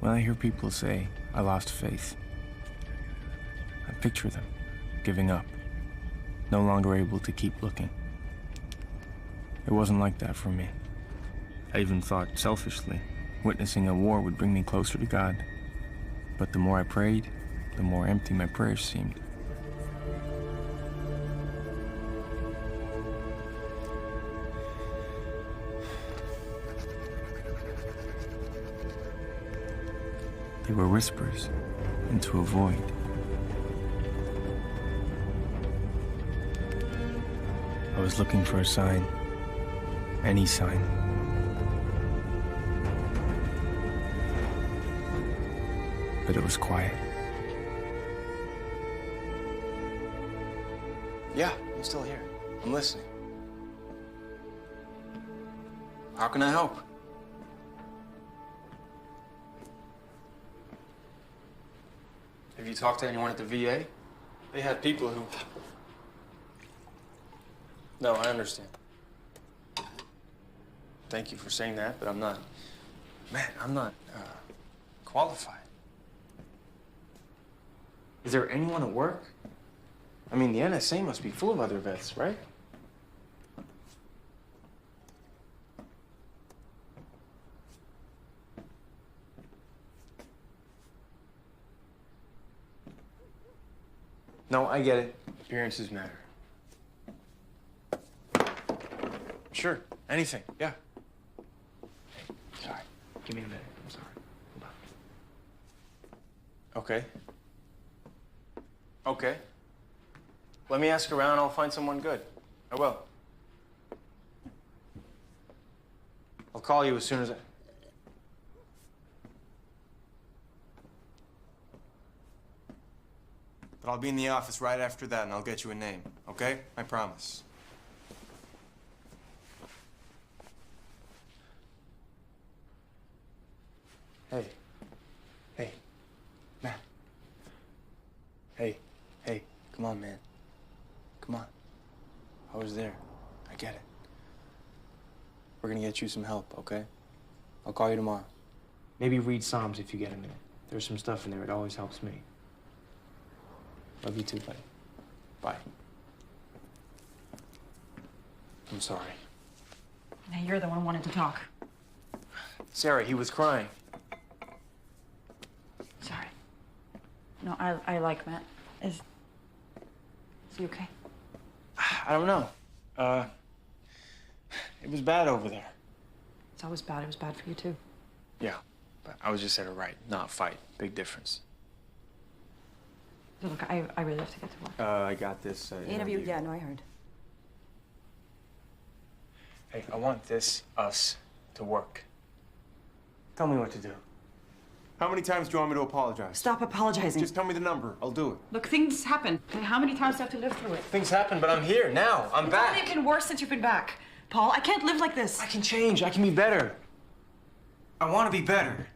When I hear people say, I lost faith, I picture them giving up, no longer able to keep looking. It wasn't like that for me. I even thought, selfishly, witnessing a war would bring me closer to God. But the more I prayed, the more empty my prayers seemed. They were whispers into a void. I was looking for a sign, any sign. But it was quiet. Yeah, I'm still here. I'm listening. How can I help? Have you talked to anyone at the VA? They had people who... No, I understand. Thank you for saying that, but I'm not... Man, I'm not qualified. Is there anyone at work? I mean, the NSA must be full of other vets, right? No, I get it. Appearances matter. Sure, anything, yeah. Hey, sorry. Give me a minute. I'm sorry. Hold on. Okay. Okay. Let me ask around. I'll find someone good. I will. I'll call you as soon as I... But I'll be in the office right after that, and I'll get you a name, okay? I promise. Hey. Hey. Matt. Hey. Hey. Come on, man. Come on. I was there. I get it. We're gonna get you some help, okay? I'll call you tomorrow. Maybe read Psalms if you get a minute. There's some stuff in there. It always helps me. Love you too, buddy. Bye. I'm sorry. Now you're the one who wanted to talk. Sarah, he was crying. Sorry. No, I like Matt. Is he okay? I don't know. It was bad over there. It's always bad. It was bad for you, too. Yeah, but I was just there to write, not fight. Big difference. So look, I really have to get to work. I got this The interview, yeah, no, I heard. Hey, I want us, to work. Tell me what to do. How many times do you want me to apologize? Stop apologizing. Just tell me the number. I'll do it. Look, things happen. How many times do I have to live through it? Things happen, but I'm here now. I'm It's back. only been worse since you've been back. Paul, I can't live like this. I can change. I can be better. I want to be better.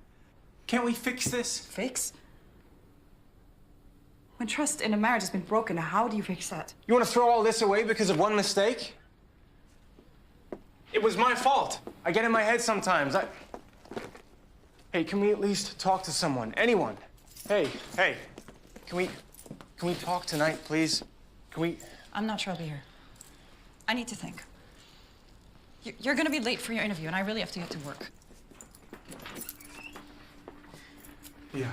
Can't we fix this? Fix? When trust in a marriage has been broken, how do you fix that? You want to throw all this away because of one mistake? It was my fault. I get in my head sometimes. Hey, can we at least talk to someone? Anyone? Hey, can we talk tonight, please? Can we? I'm not sure I'll be here. I need to think. You're gonna be late for your interview, and I really have to get to work. Yeah.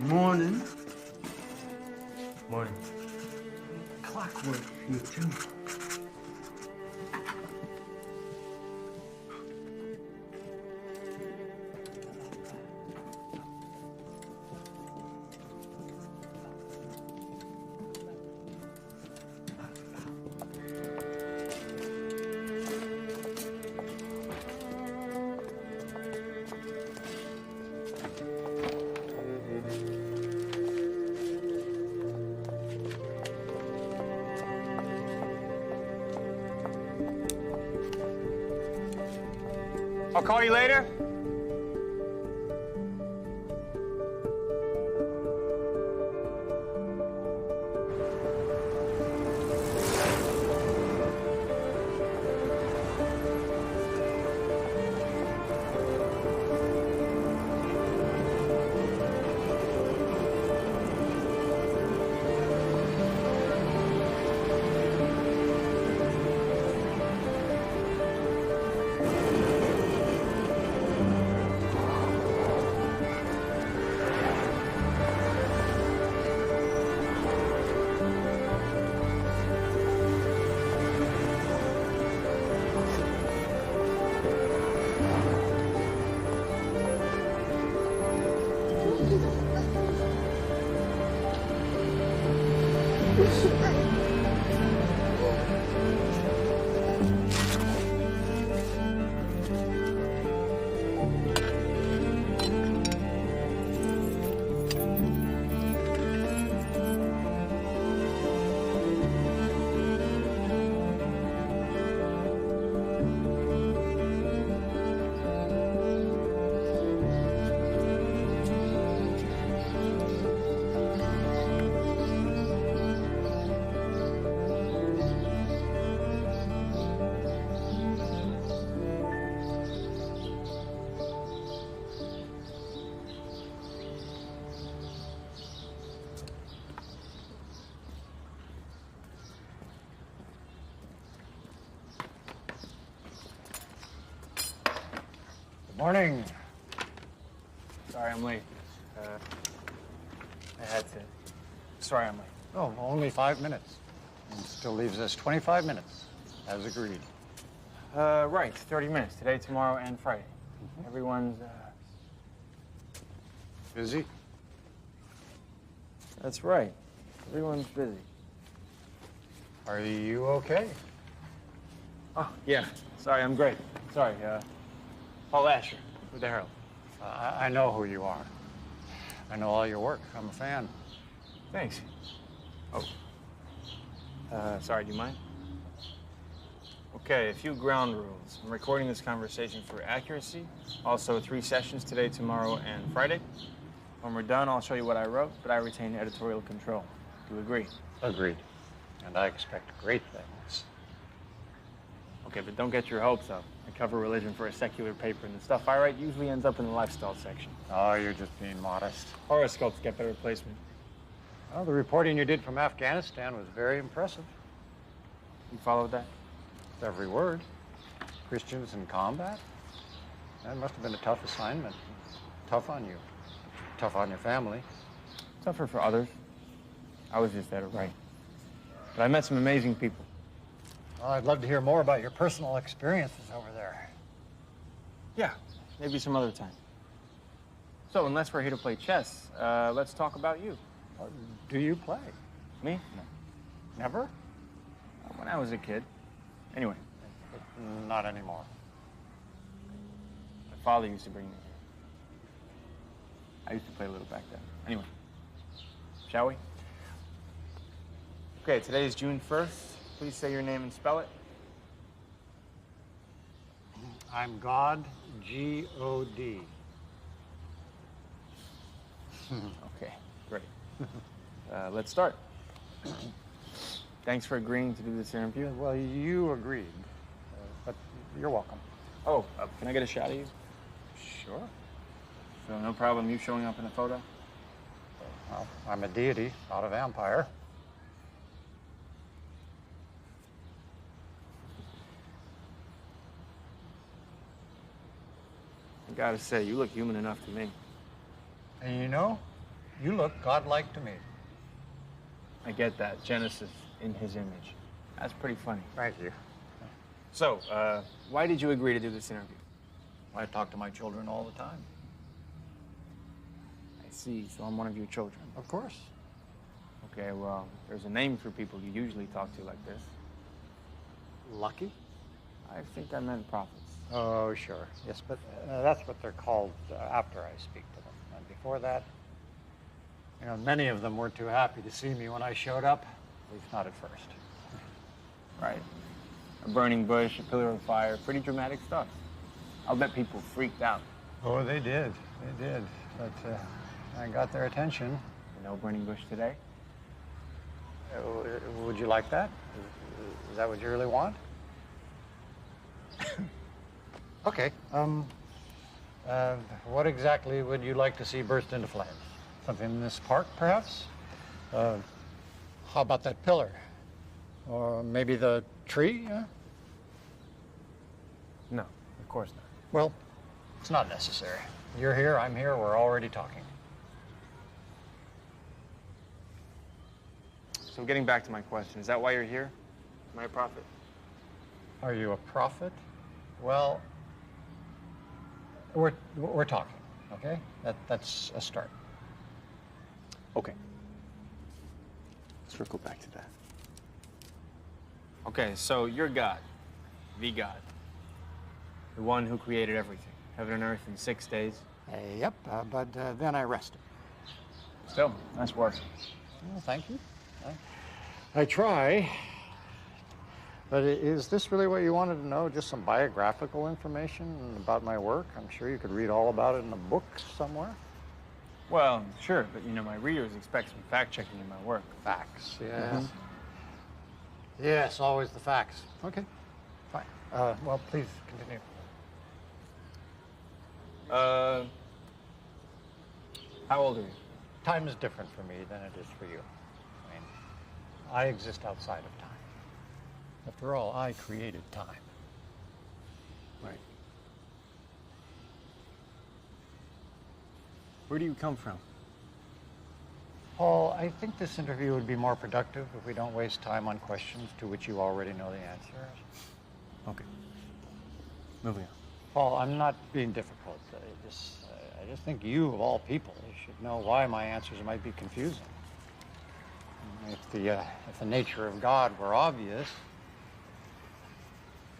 Morning. Morning. Clockwork, you too. I'll call you later. Morning. Sorry, I'm late. I had to. Sorry, I'm late. Oh, only 5 minutes. And still leaves us 25 minutes, as agreed. Right, 30 minutes. Today, tomorrow, and Friday. Everyone's, Busy? That's right. Everyone's busy. Are you okay? Oh, yeah. Sorry, I'm great. Sorry, Paul Asher with the Herald. I know who you are. I know all your work. I'm a fan. Thanks. Oh. Sorry, do you mind? Okay, a few ground rules. I'm recording this conversation for accuracy. Also, 3 sessions today, tomorrow, and Friday. When we're done, I'll show you what I wrote, but I retain editorial control. Do you agree? Agreed. And I expect great things. Okay, but don't get your hopes up. I cover religion for a secular paper, and the stuff I write usually ends up in the lifestyle section. Oh, you're just being modest. Horoscopes get better placement. Well, the reporting you did from Afghanistan was very impressive. You followed that? Every word. Christians in combat? That must have been a tough assignment. Tough on you. Tough on your family. Tougher for others. I was just there to write. But I met some amazing people. Well, I'd love to hear more about your personal experiences over there. Yeah, maybe some other time. So, unless we're here to play chess, let's talk about you. Do you play? Me? No. Never? When I was a kid. Anyway, Not anymore. my father used to bring me here. I used to play a little back then. Anyway, shall we? Okay, today is June 1st. Please say your name and spell it. I'm God, G-O-D. Okay, great. Let's start. Thanks for agreeing to do this interview. Well, you agreed, but you're welcome. Oh, can I get a shot of you? Sure. So no problem you showing up in a photo? Well, I'm a deity, not a vampire. I gotta say, you look human enough to me. And you know, you look godlike to me. I get that. Genesis in his image. That's pretty funny. Thank you. So, why did you agree to do this interview? I talk to my children all the time. I see. So I'm one of your children. Of course. Okay, well, there's a name for people you usually talk to like this. Lucky? I think I meant prophets. Oh, sure. Yes, but that's what they're called after I speak to them. And before that, you know, many of them weren't too happy to see me when I showed up, at least not at first. Right. A burning bush, a pillar of fire, pretty dramatic stuff. I'll bet people freaked out. Oh, they did. They did. But I got their attention. No burning bush today? Would you like that? Is that what you really want? Okay. What exactly would you like to see burst into flames? Something in this park, perhaps? How about that pillar? Or maybe the tree? No, of course not. Well, it's not necessary. You're here, I'm here, we're already talking. So getting back to my question, is that why you're here? Am I a prophet? Are you a prophet? Well, we're talking, okay? That's a start. Okay. Circle back to that. Okay, so you're God, the God, the one who created everything, heaven and earth in 6 days. Yep, but then I rested. Still, nice work. Well, thank you. I try. But is this really what you wanted to know? Just some biographical information about my work? I'm sure you could read all about it in a book somewhere. Well, sure, but you know, my readers expect some fact-checking in my work. Facts, yes. Yes, always the facts. Okay, fine. Well, please continue. How old are you? Time is different for me than it is for you. I mean, I exist outside of time. After all, I created time. Right. Where do you come from? Paul, I think this interview would be more productive if we don't waste time on questions to which you already know the answers. Okay. Moving on. Paul, I'm not being difficult. I just think you, of all people, should know why my answers might be confusing. If the nature of God were obvious,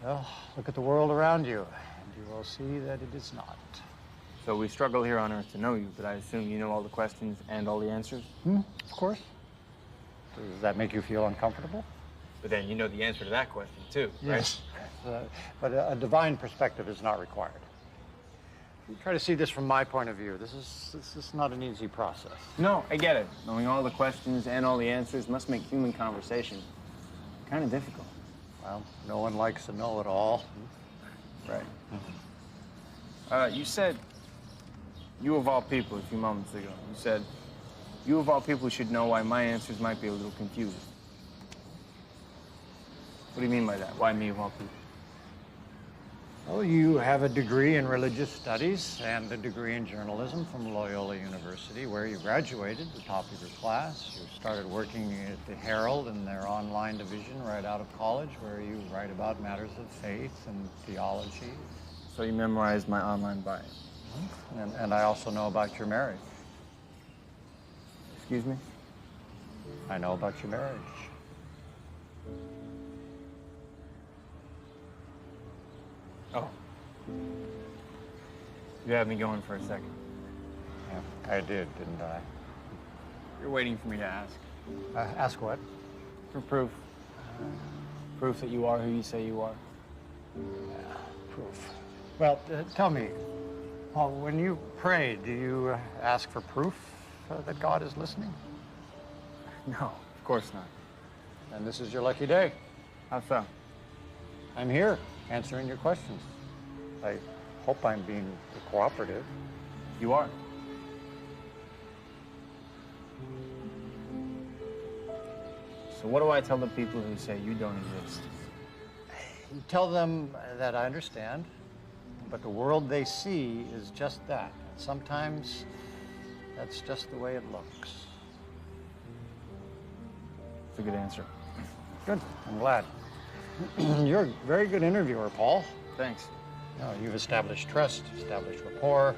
well, look at the world around you, and you will see that it is not. So we struggle here on Earth to know you, but I assume you know all the questions and all the answers? Of course. Does that make you feel uncomfortable? But then you know the answer to that question, too, Yes. But a divine perspective is not required. You try to see this from my point of view. This is not an easy process. No, I get it. Knowing all the questions and all the answers must make human conversation kind of difficult. Well, no one likes to know it all. Right. You said, you of all people, a few moments ago, you said, you of all people should know why my answers might be a little confusing. What do you mean by that? Why me of all people? Well, you have a degree in religious studies and a degree in journalism from Loyola University, where you graduated, the top of your class. You started working at the Herald in their online division right out of college, where you write about matters of faith and theology. So you memorized my online bio. And I also know about your marriage. Excuse me? I know about your marriage. Oh. You had me going for a second. Yeah, I did, didn't I? You're waiting for me to ask. Ask what? For proof. Proof that you are who you say you are. Proof. Well, tell me, Paul, when you pray, do you ask for proof that God is listening? No, of course not. And this is your lucky day. How so? I'm here, answering your questions. I hope I'm being cooperative. You are. So what do I tell the people who say you don't exist? You tell them that I understand, but the world they see is just that. And sometimes that's just the way it looks. It's a good answer. Good, I'm glad. You're a very good interviewer, Paul. Thanks. No, you've established trust, established rapport.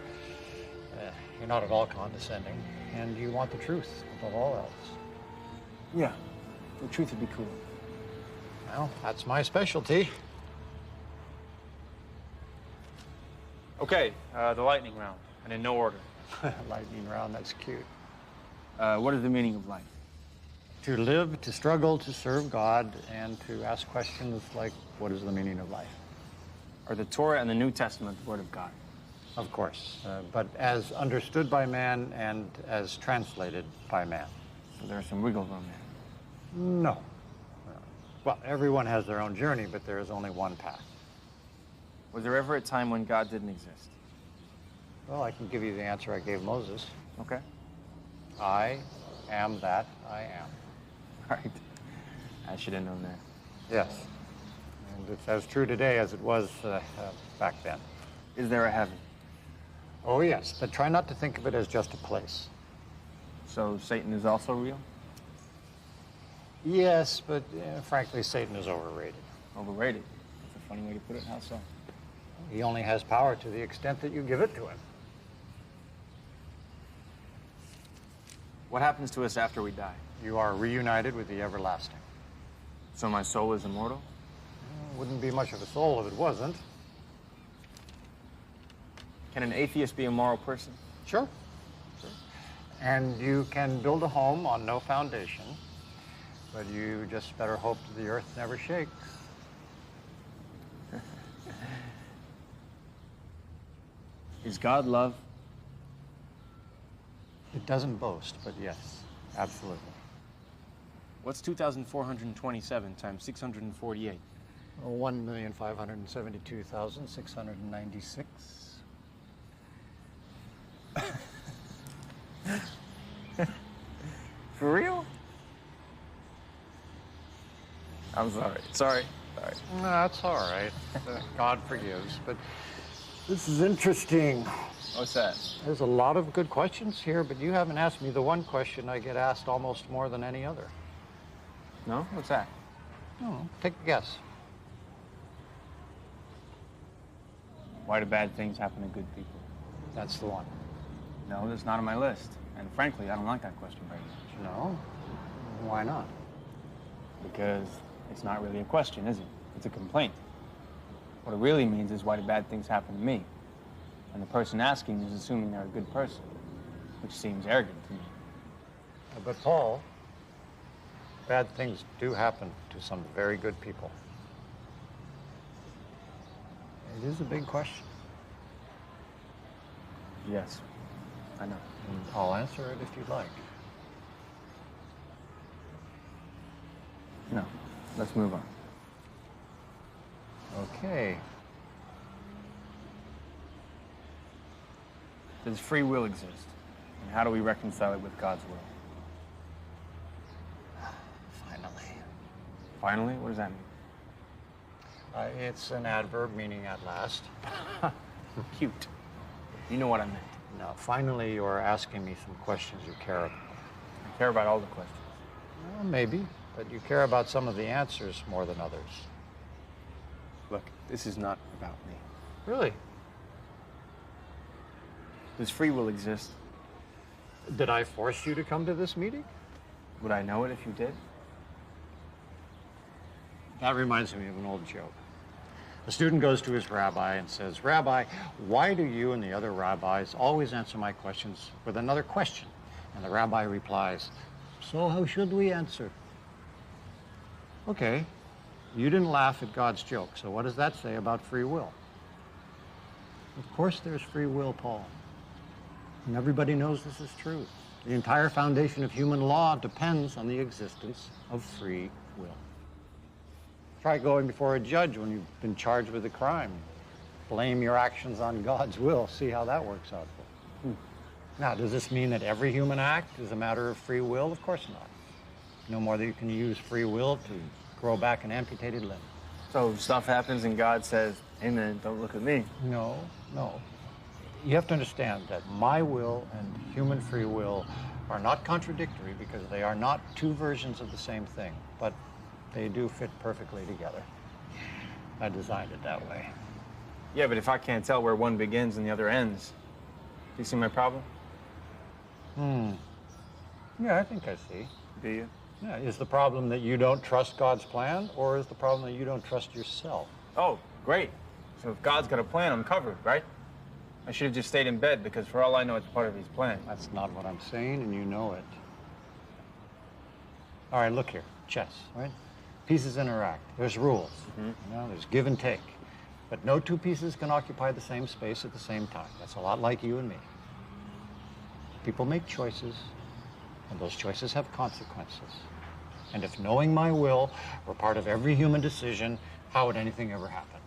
You're not at all condescending, and you want the truth above all else. Yeah, the truth would be cool. Well, that's my specialty. Okay, the lightning round, and in no order. Lightning round, that's cute. What is the meaning of life? To live, to struggle, to serve God, and to ask questions like, what is the meaning of life? Are the Torah and the New Testament the Word of God? Of course, but as understood by man and as translated by man. So there's some wiggle room there. No. Well, everyone has their own journey, but there is only one path. Was there ever a time when God didn't exist? Well, I can give you the answer I gave Moses. Okay. I am that I am. Right. I should have known that. Yes. And it's as true today as it was back then. Is there a heaven? Oh, yes, but try not to think of it as just a place. So Satan is also real? Yes, but frankly, Satan is overrated. Overrated. That's a funny way to put it. How so? He only has power to the extent that you give it to him. What happens to us after we die? You are reunited with the everlasting. So my soul is immortal? Wouldn't be much of a soul if it wasn't. Can an atheist be a moral person? Sure. And you can build a home on no foundation, but you just better hope the earth never shakes. Is God love? It doesn't boast, but yes, absolutely. What's 2,427 times 648? 1,572,696. For real? I'm sorry. Sorry. No, that's all right. God forgives, but this is interesting. What's that? There's a lot of good questions here, but you haven't asked me the one question I get asked almost more than any other. No? What's that? Oh, take a guess. Why do bad things happen to good people? That's the one. No, that's not on my list. And frankly, I don't like that question very much. No? Why not? Because it's not really a question, is it? It's a complaint. What it really means is, why do bad things happen to me? And the person asking is assuming they're a good person, which seems arrogant to me. But Paul, bad things do happen to some very good people. It is a big question. Yes, I know. And I'll answer it if you'd like. No, let's move on. Okay. Does free will exist? And how do we reconcile it with God's will? Finally. Finally? What does that mean? It's an adverb meaning at last. Cute. You know what I meant. Now, finally, you're asking me some questions you care about. I care about all the questions. Well, maybe, but you care about some of the answers more than others. Look, this is not about me. Really? Does free will exist? Did I force you to come to this meeting? Would I know it if you did? That reminds me of an old joke. A student goes to his rabbi and says, "Rabbi, why do you and the other rabbis always answer my questions with another question?" And the rabbi replies, "So how should we answer?" Okay, you didn't laugh at God's joke, so what does that say about free will? Of course there's free will, Paul. And everybody knows this is true. The entire foundation of human law depends on the existence of free will. Try going before a judge when you've been charged with a crime. Blame your actions on God's will. See how that works out for you. Now, does this mean that every human act is a matter of free will? Of course not. No more than you can use free will to grow back an amputated limb. So stuff happens and God says, "Amen, don't look at me." No. You have to understand that my will and human free will are not contradictory because they are not two versions of the same thing, but they do fit perfectly together. I designed it that way. Yeah, but if I can't tell where one begins and the other ends, do you see my problem? Yeah, I think I see. Do you? Yeah, is the problem that you don't trust God's plan, or is the problem that you don't trust yourself? Oh, great. So if God's got a plan, I'm covered, right? I should have just stayed in bed because for all I know, it's part of his plan. That's not what I'm saying, and you know it. All right, look here. Chess, right? Pieces interact. There's rules. You know, there's give and take. But no two pieces can occupy the same space at the same time. That's a lot like you and me. People make choices, and those choices have consequences. And if knowing my will were part of every human decision, how would anything ever happen?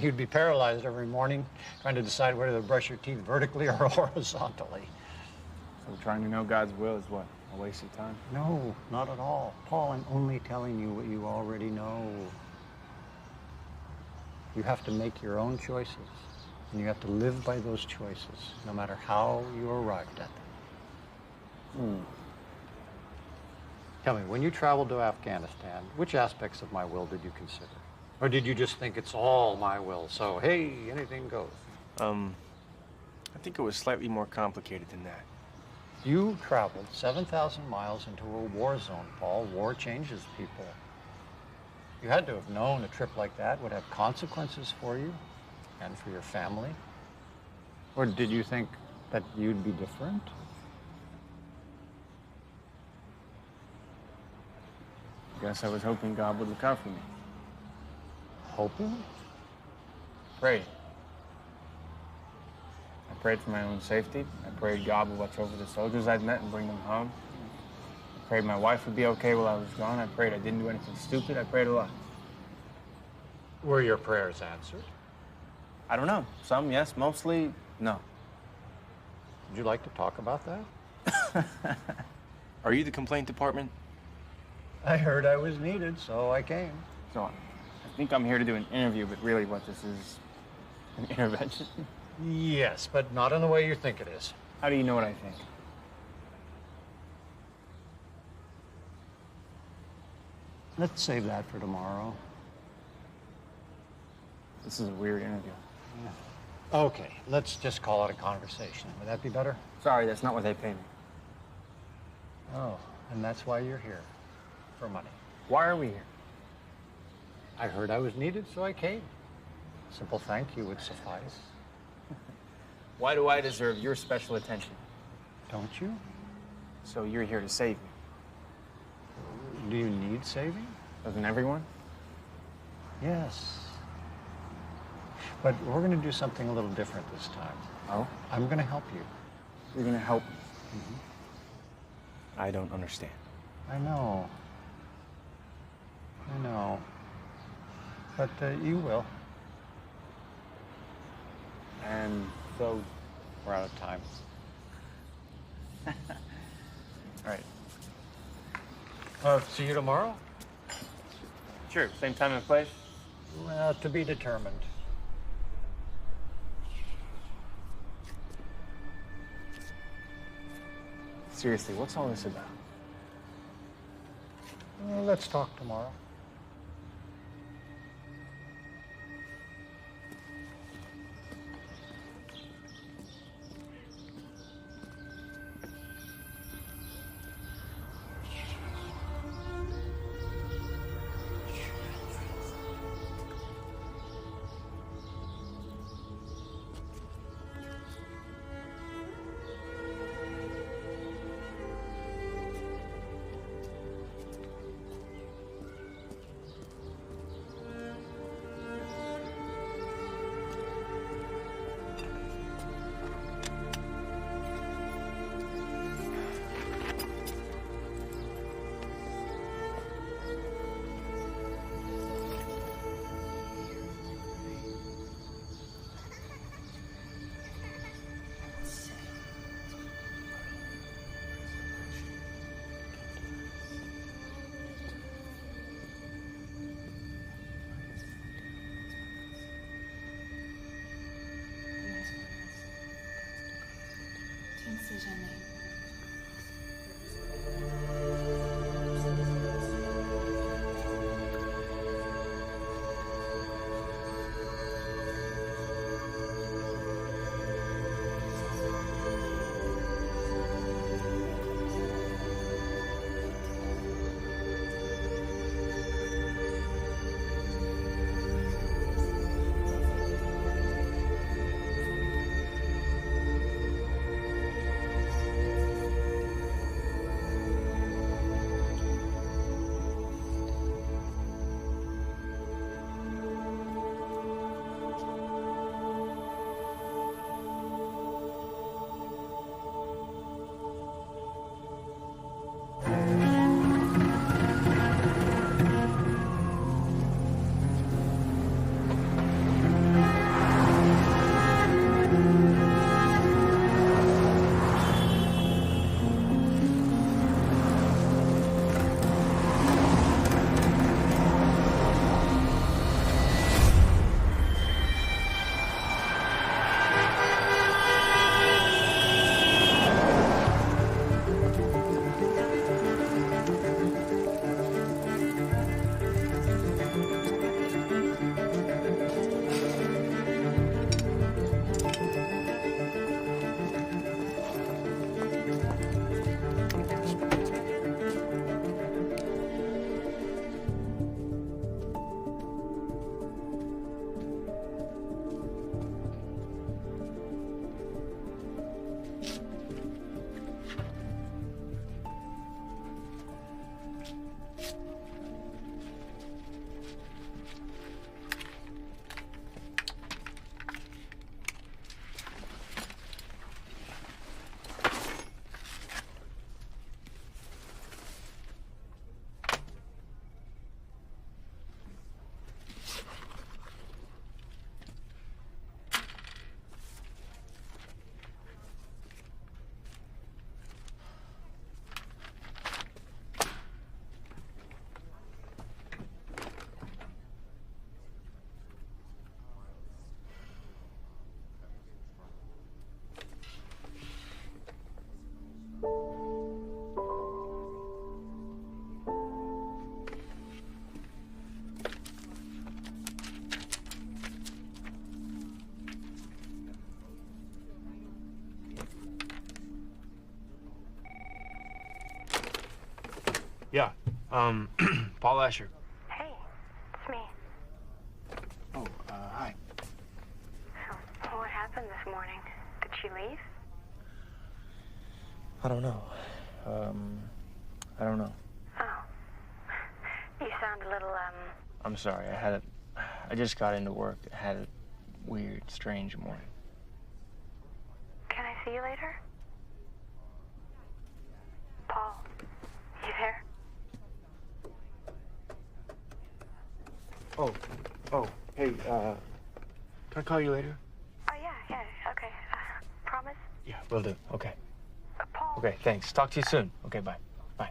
You'd be paralyzed every morning trying to decide whether to brush your teeth vertically or horizontally. So trying to know God's will is what? A waste of time? No, not at all. Paul, I'm only telling you what you already know. You have to make your own choices, and you have to live by those choices, no matter how you arrived at them. Tell me, when you traveled to Afghanistan, which aspects of my will did you consider? Or did you just think it's all my will, so hey, anything goes? I think it was slightly more complicated than that. You traveled 7,000 miles into a war zone, Paul. War changes people. You had to have known a trip like that would have consequences for you and for your family. Or did you think that you'd be different? Guess I was hoping God would look out for me. Hoping? Prayed. I prayed for my own safety. I prayed God would watch over the soldiers I'd met and bring them home. I prayed my wife would be okay while I was gone. I prayed I didn't do anything stupid. I prayed a lot. Were your prayers answered? I don't know. Some, yes. Mostly, no. Would you like to talk about that? Are you the complaint department? I heard I was needed, so I came. So I think I'm here to do an interview, but really what this is, an intervention. Yes, but not in the way you think it is. How do you know what I think? Let's save that for tomorrow. This is a weird interview. Okay, let's just call it a conversation. Would that be better? Sorry, that's not what they pay me. Oh, and that's why you're here. For money. Why are we here? I heard I was needed, so I came. Simple thank you would suffice. Why do I deserve your special attention? Don't you? So you're here to save me. Do you need saving? Doesn't everyone? Yes. But we're going to do something a little different this time. Oh? I'm going to help you. You're gonna help me? I don't understand. I know. I know. But you will. And so, We're out of time. all right. See you tomorrow? Sure, same time and place? To be determined. Seriously, what's all this about? Well, let's talk tomorrow. Yeah, Paul Asher. Hey, it's me. Oh, hi. So, what happened this morning? Did she leave? I don't know. I don't know. Oh. You sound a little, I'm sorry, I just got into work. I had a weird, strange morning. Can I see you later? Paul, you there? Oh, hey, can I call you later? Oh, yeah, okay. Promise? Yeah, will do. Okay. Paul. Okay, thanks. Talk to you soon. Okay, bye. Bye.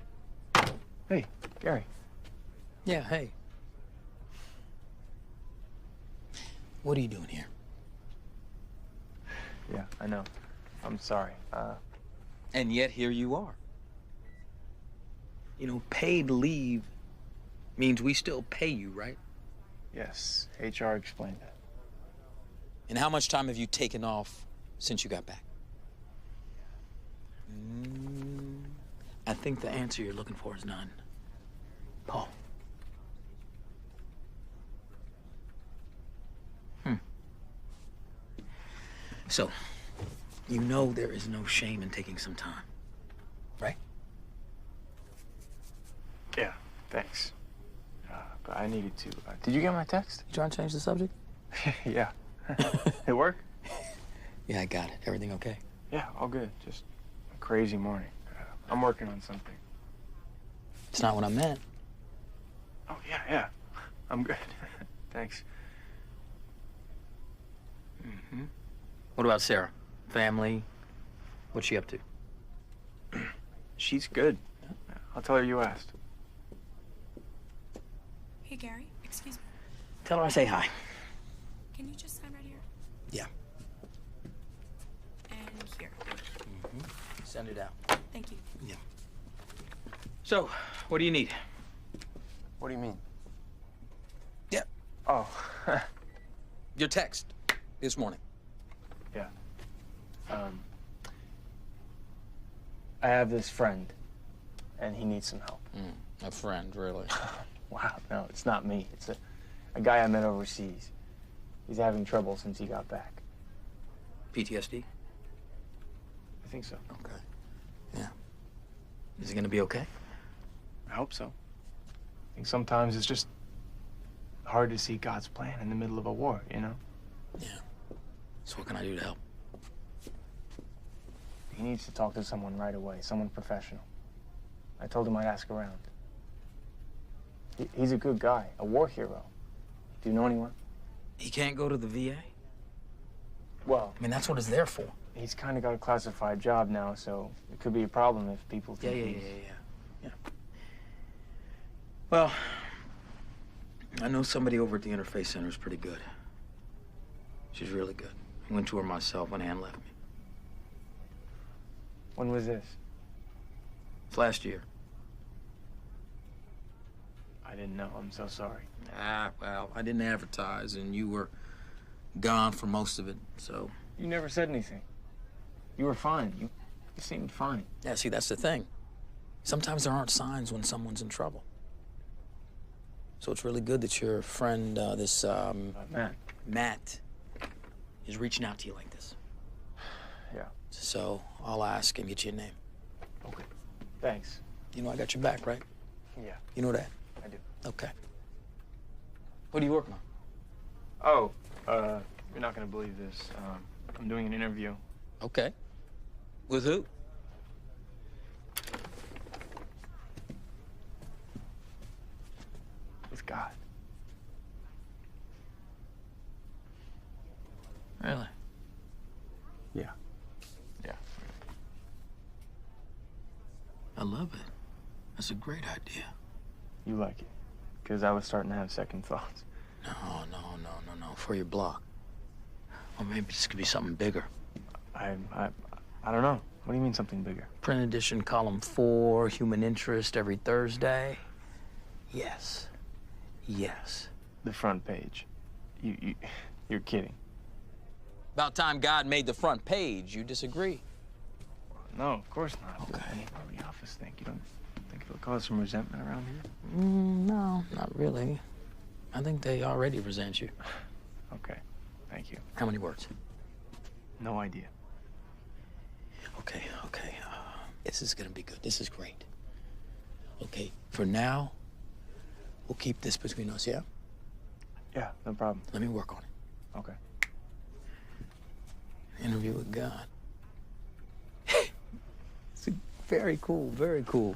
Hey, Gary. Yeah, hey. What are you doing here? Yeah, I know. I'm sorry. And yet here you are. You know, paid leave means we still pay you, right? Yes, HR explained that. And how much time have you taken off since you got back? I think the answer you're looking for is none. Paul. So, you know there is no shame in taking some time, right? Yeah, thanks. But I needed to. Did you get my text? You trying to change the subject? Yeah. It worked? Yeah, I got it. Everything okay? Yeah, all good. Just a crazy morning. I'm working on something. It's not what I meant. Oh, yeah. I'm good. Thanks. What about Sarah? Family? What's she up to? She's good. I'll tell her you asked. Hey, Gary, excuse me. Tell her I say hi. Can you just sign right here? Yeah. And here. Send it out. Thank you. Yeah. So, what do you need? What do you mean? Yeah. Oh, Your text this morning. yeah. I have this friend, and he needs some help. A friend, really? Wow, no, it's not me. It's a guy I met overseas. He's having trouble since he got back. PTSD? I think so. Okay. Yeah. Is he gonna be okay? I hope so. I think sometimes it's just hard to see God's plan in the middle of a war, you know? Yeah. So what can I do to help? He needs to talk to someone right away, someone professional. I told him I'd ask around. He's a good guy, a war hero. Do you know anyone? He can't go to the VA? Well, I mean, that's what it's there for. he's kind of got a classified job now, so it could be a problem if people think Yeah. Well, I know somebody over at the Interfaith Center is pretty good. She's really good. I went to her myself when Ann left me. When was this? It's last year. I didn't know. I'm so sorry. Well, I didn't advertise, and you were gone for most of it, so... You never said anything. You were fine. You seemed fine. Yeah, see, that's the thing. Sometimes there aren't signs when someone's in trouble. So it's really good that your friend, Matt, is reaching out to you like this. Yeah. So I'll ask and get you a name. Okay. Thanks. You know I got your back, right? Yeah, You know that? I do. Okay. What are you working on? Oh, you're not gonna believe this. I'm doing an interview. Okay. With who? With God. Really? Yeah. Yeah. I love it. That's a great idea. You like it? Because I was starting to have second thoughts. No. For your blog. Or maybe this could be something bigger. I don't know. What do you mean something bigger? Print edition, column 4, human interest every Thursday. Yes. The front page. You're kidding. About time God made the front page. You disagree? No, of course not. Okay. I mean, what will the office think? You don't think it'll cause some resentment around here? No, not really. I think they already resent you. Okay. Thank you. How many words? No idea. Okay. This is gonna be good. This is great. Okay, for now, we'll keep this between us, yeah? Yeah, no problem. Let me work on it. Okay. Interview with God. It's very cool, very cool.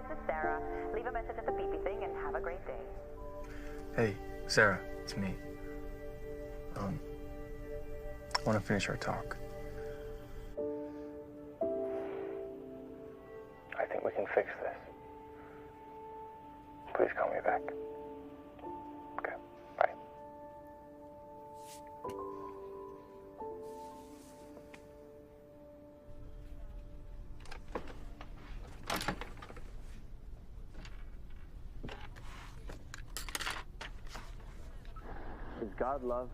this is Sarah. Leave a message at the beepy thing and have a great day. Hey, Sarah, it's me. I want to finish our talk. I think we can fix this. Please call me back. Okay, bye. Is God love?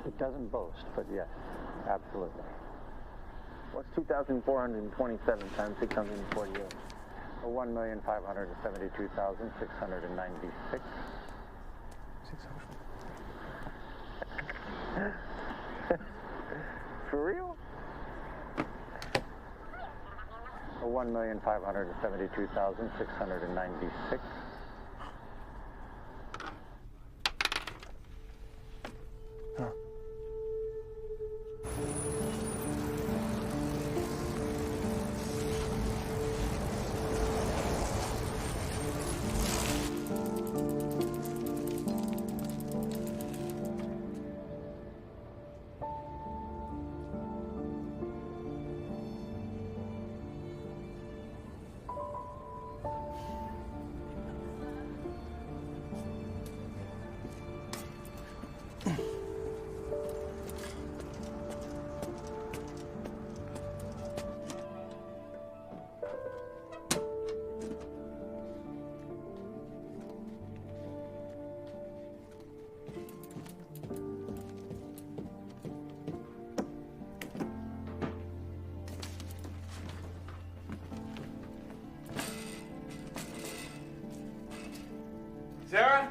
It doesn't boast, but yes, absolutely. What's 2,427 times 648? 1,572,696. 600. For real? 1,572,696. Huh. Sarah?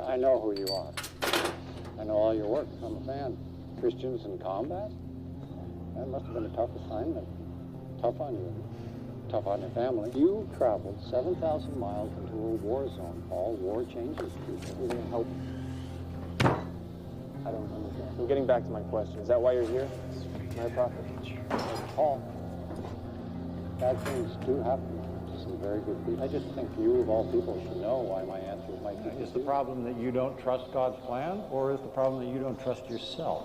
I know who you are. I know all your work. I'm a fan. Christians in combat? That must have been a tough assignment. Tough on you. Tough on your family. You traveled 7,000 miles into a war zone, Paul. War changes people. We're gonna help. I don't understand. I'm getting back to my question. Is that why you're here? My prophet. Paul, bad things do happen to some very good people. I just think you, of all people, should know why my answers might be. Is the problem that you don't trust God's plan, or is the problem that you don't trust yourself?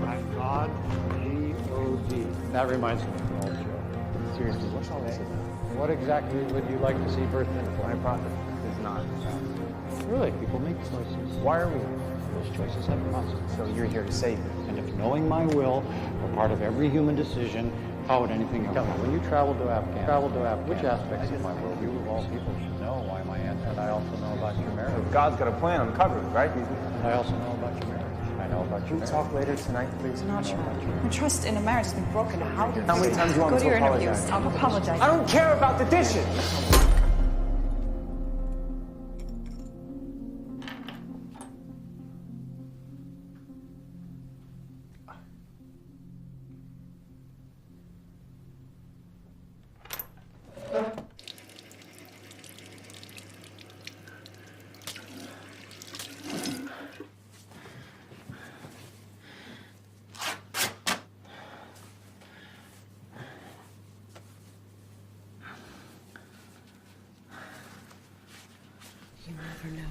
I'm God, G-O-D. That reminds me of an old joke. Seriously, what's all this about? What exactly would you like to see birth into? My prophet is not. Really, people make choices. Why are we here? Those choices have consequences. So you're here to save me. And if knowing my will were part of every human decision, how would anything else? Tell me, when you traveled to Afghanistan, which aspects of my will, you of all people should know why my answer. And I also know about your marriage. So God's got a plan. I'm covered, right? And I also know about your marriage. I know about your Can we marriage. talk later tonight, please? I'm not sure. My trust in a marriage has been broken. How do you How many times do you want go me to to your interviews? apologize? I'll apologize. I don't care about the dishes. You never know.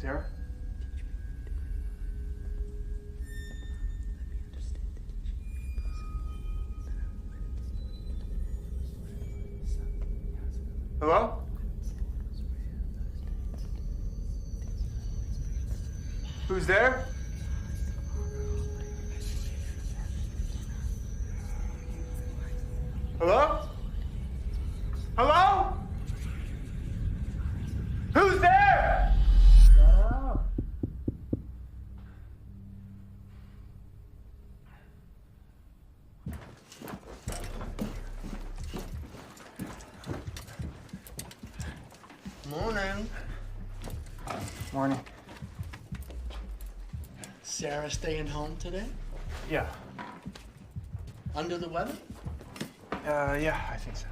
Sarah? Hello? Who's there? Hello? Hello? Who's there? Morning. Morning. Sarah staying home today? Yeah. Under the weather? Yeah, I think so.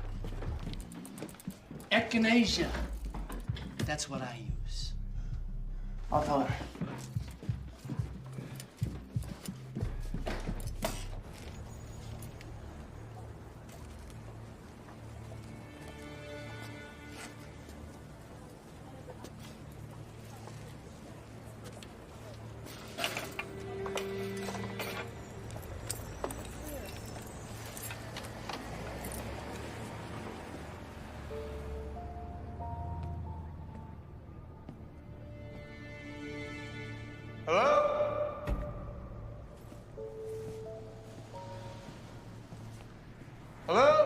Echinacea. That's what I use. I'll tell her. Hello? Hello?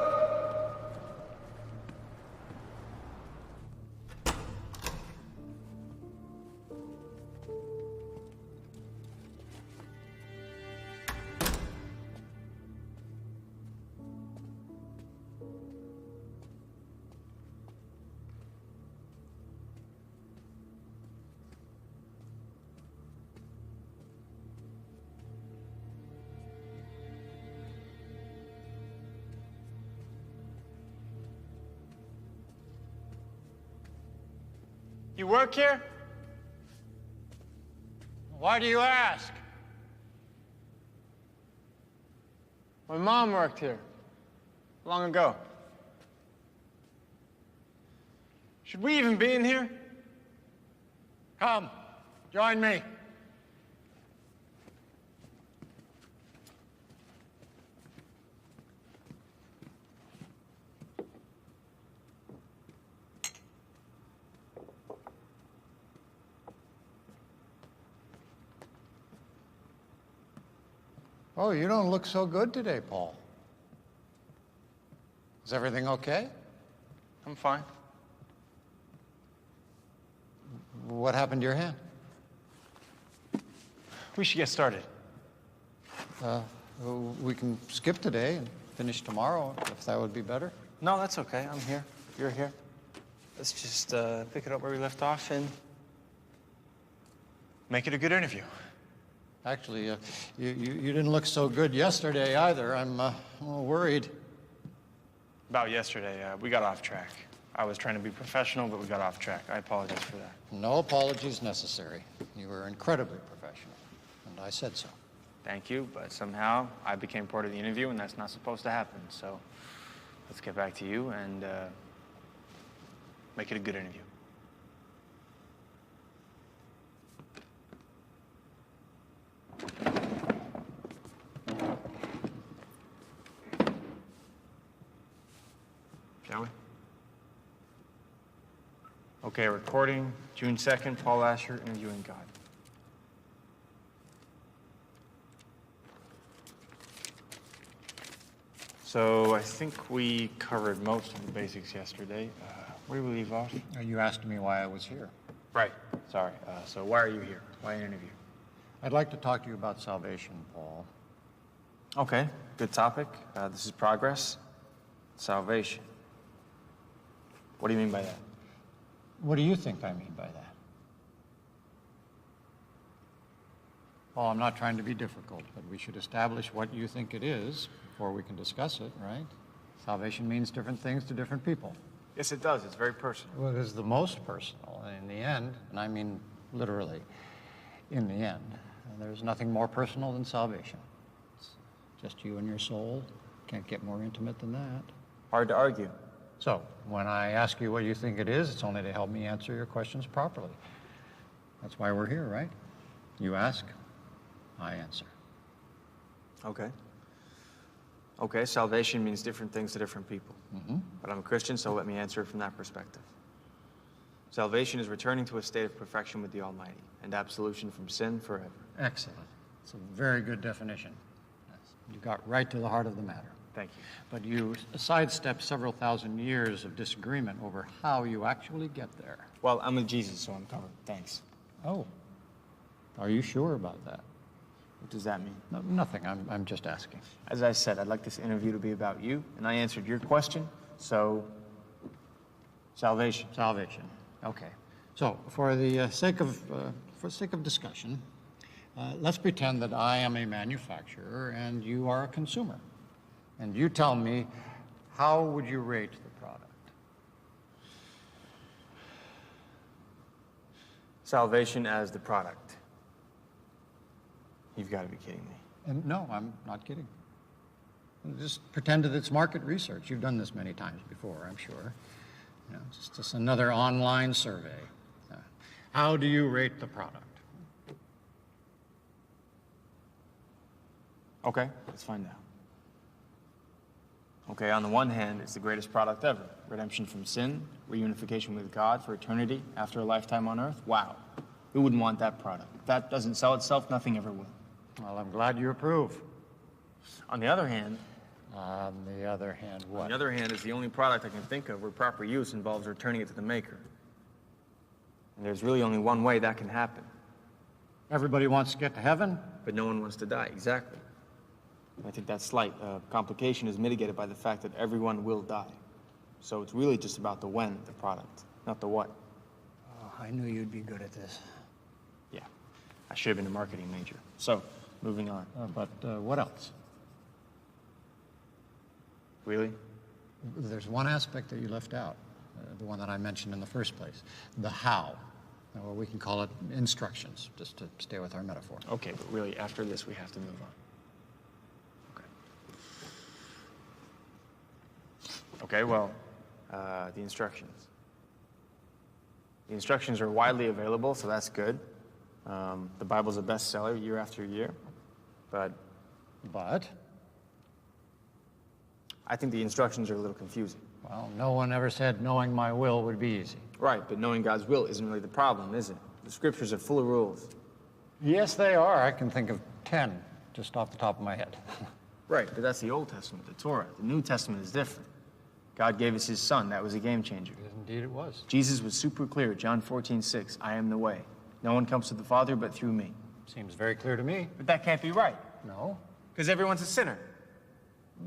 You work here? Why do you ask? My mom worked here. Long ago. Should we even be in here? Come, join me. Oh, you don't look so good today, Paul. Is everything okay? I'm fine. What happened to your hand? We should get started. We can skip today and finish tomorrow, if that would be better. No, that's okay. I'm here. You're here. Let's just pick it up where we left off and make it a good interview. Actually, you didn't look so good yesterday either. I'm a little worried. About yesterday, we got off track. I was trying to be professional, but we got off track. I apologize for that. No apologies necessary. You were incredibly professional, and I said so. Thank you, but somehow I became part of the interview, and that's not supposed to happen. So let's get back to you and make it a good interview. Shall we? Okay, recording, June 2nd, Paul Asher interviewing God. So I think we covered most of the basics yesterday. Where did we leave off? You asked me why I was here. Right, sorry. So why are you here? Why an interview? I'd like to talk to you about salvation, Paul. Okay, good topic. This is progress. Salvation. What do you mean by that? What do you think I mean by that? Paul, I'm not trying to be difficult, but we should establish what you think it is before we can discuss it, right? Salvation means different things to different people. Yes, it does. It's very personal. Well, it is the most personal. In the end, and I mean literally, in the end, there's nothing more personal than salvation. It's just you and your soul. Can't get more intimate than that. Hard to argue. So, when I ask you what you think it is, it's only to help me answer your questions properly. That's why we're here, right? You ask, I answer. Okay. Okay, salvation means different things to different people. But I'm a Christian, so let me answer it from that perspective. Salvation is returning to a state of perfection with the Almighty and absolution from sin forever. Excellent. It's a very good definition. Yes. You got right to the heart of the matter. Thank you. But you sidestepped several thousand years of disagreement over how you actually get there. Well, I'm with Jesus, so I'm covered. Thanks. Oh. Are you sure about that? What does that mean? No, nothing. I'm just asking. As I said, I'd like this interview to be about you, and I answered your question, so salvation. Salvation. Okay. So, for the sake of discussion, let's pretend that I am a manufacturer and you are a consumer. And you tell me, how would you rate the product? Salvation as the product. You've got to be kidding me. And no, I'm not kidding. Just pretend that it's market research. You've done this many times before, I'm sure. You know, just another online survey. How do you rate the product? Okay, let's find out. Okay, on the one hand, it's the greatest product ever. Redemption from sin, reunification with God for eternity after a lifetime on earth. Wow. Who wouldn't want that product? If that doesn't sell itself, nothing ever will. Well, I'm glad you approve. On the other hand... On the other hand, what? On the other hand, it's the only product I can think of where proper use involves returning it to the maker. And there's really only one way that can happen. Everybody wants to get to heaven? But no one wants to die, exactly. I think that slight complication is mitigated by the fact that everyone will die. So it's really just about the when, the product, not the what. Oh, I knew you'd be good at this. Yeah, I should have been a marketing major. So, moving on. But what else? Really? There's one aspect that you left out, the one that I mentioned in the first place, the how. Or we can call it instructions, just to stay with our metaphor. Okay, but really, after this, we have to move on. Okay, well, the instructions. The instructions are widely available, so that's good. The Bible's a bestseller year after year, but... But? I think the instructions are a little confusing. Well, no one ever said knowing my will would be easy. Right, but knowing God's will isn't really the problem, is it? The scriptures are full of rules. Yes, they are. I can think of 10 just off the top of my head. Right, but that's the Old Testament, the Torah. The New Testament is different. God gave us his son. That was a game changer. Indeed it was. Jesus was super clear. John 14:6, I am the way. No one comes to the Father but through me. Seems very clear to me. But that can't be right. No. Because everyone's a sinner.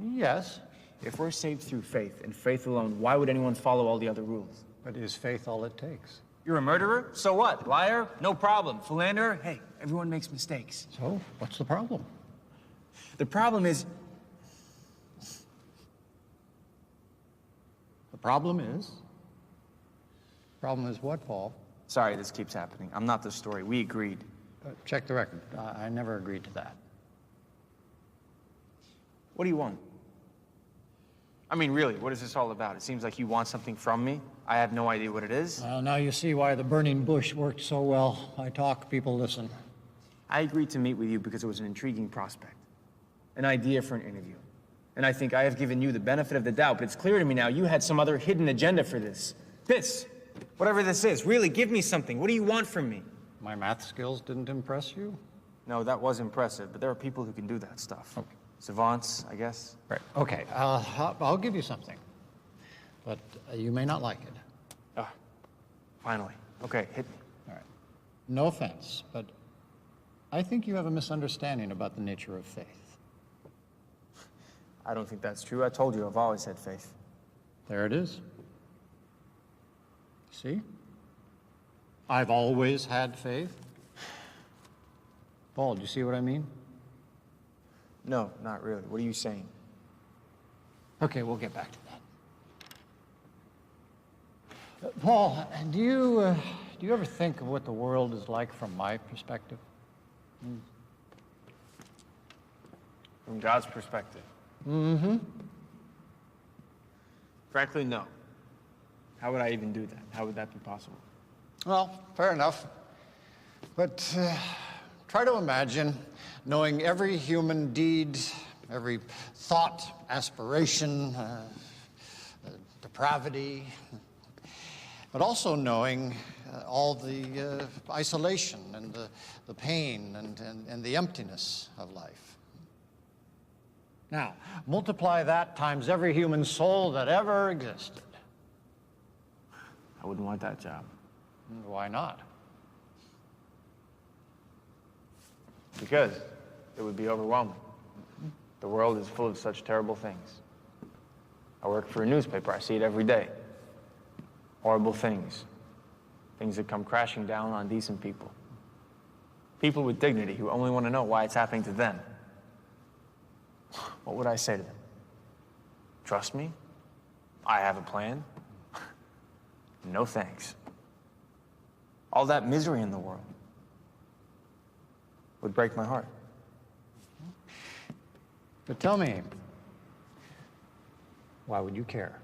Yes. If we're saved through faith, and faith alone, why would anyone follow all the other rules? But is faith all it takes? You're a murderer? So what? Liar? No problem. Philanderer? Hey, everyone makes mistakes. So, what's the problem? The problem is... The problem is? Problem is what, Paul? Sorry, this keeps happening. I'm not the story. We agreed. Check the record. I never agreed to that. What do you want? I mean, really, what is this all about? It seems like you want something from me. I have no idea what it is. Well, now you see why the burning bush worked so well. I talk, people listen. I agreed to meet with you because it was an intriguing prospect, an idea for an interview. And I think I have given you the benefit of the doubt, but it's clear to me now you had some other hidden agenda for this. This, whatever this is, really, give me something. What do you want from me? My math skills didn't impress you? No, that was impressive, but there are people who can do that stuff. Okay. Savants, I guess. Right. Okay, I'll give you something, but you may not like it. Ah, finally. Okay, hit me. All right. No offense, but I think you have a misunderstanding about the nature of faith. I don't think that's true. I told you I've always had faith. There it is. See? I've always had faith. Paul, do you see what I mean? No, not really. What are you saying? Okay, we'll get back to that. Paul, do you ever think of what the world is like from my perspective? From God's perspective? Mm-hmm. Frankly, no. How would I even do that? How would that be possible? Well, fair enough. But try to imagine knowing every human deed every thought, aspiration, depravity, but also knowing all the isolation and the pain and the emptiness of life. Now, multiply that times every human soul that ever existed. I wouldn't want that job. Why not? Because it would be overwhelming. The world is full of such terrible things. I work for a newspaper. I see it every day. Horrible things. Things that come crashing down on decent people. People with dignity who only want to know why it's happening to them. What would I say to them? Trust me? I have a plan? No thanks. All that misery in the world would break my heart. But tell me, why would you care?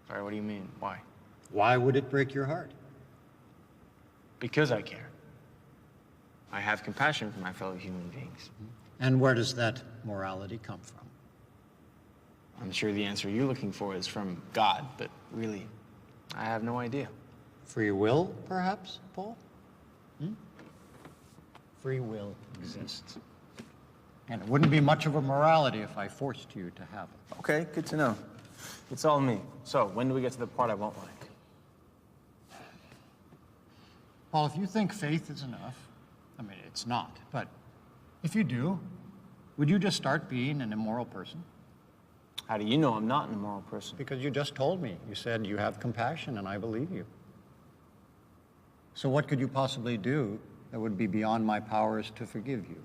Sorry, what do you mean? Why? Why would it break your heart? Because I care. I have compassion for my fellow human beings. And where does that morality come from? I'm sure the answer you're looking for is from God, but really, I have no idea. Free will, perhaps, Paul? Free will exists. And it wouldn't be much of a morality if I forced you to have it. Okay, good to know. It's all me. So, when do we get to the part I won't like? Paul, if you think faith is enough, I mean, it's not, but if you do, would you just start being an immoral person? How do you know I'm not an immoral person? Because you just told me. You said you have compassion, and I believe you. So what could you possibly do that would be beyond my powers to forgive you?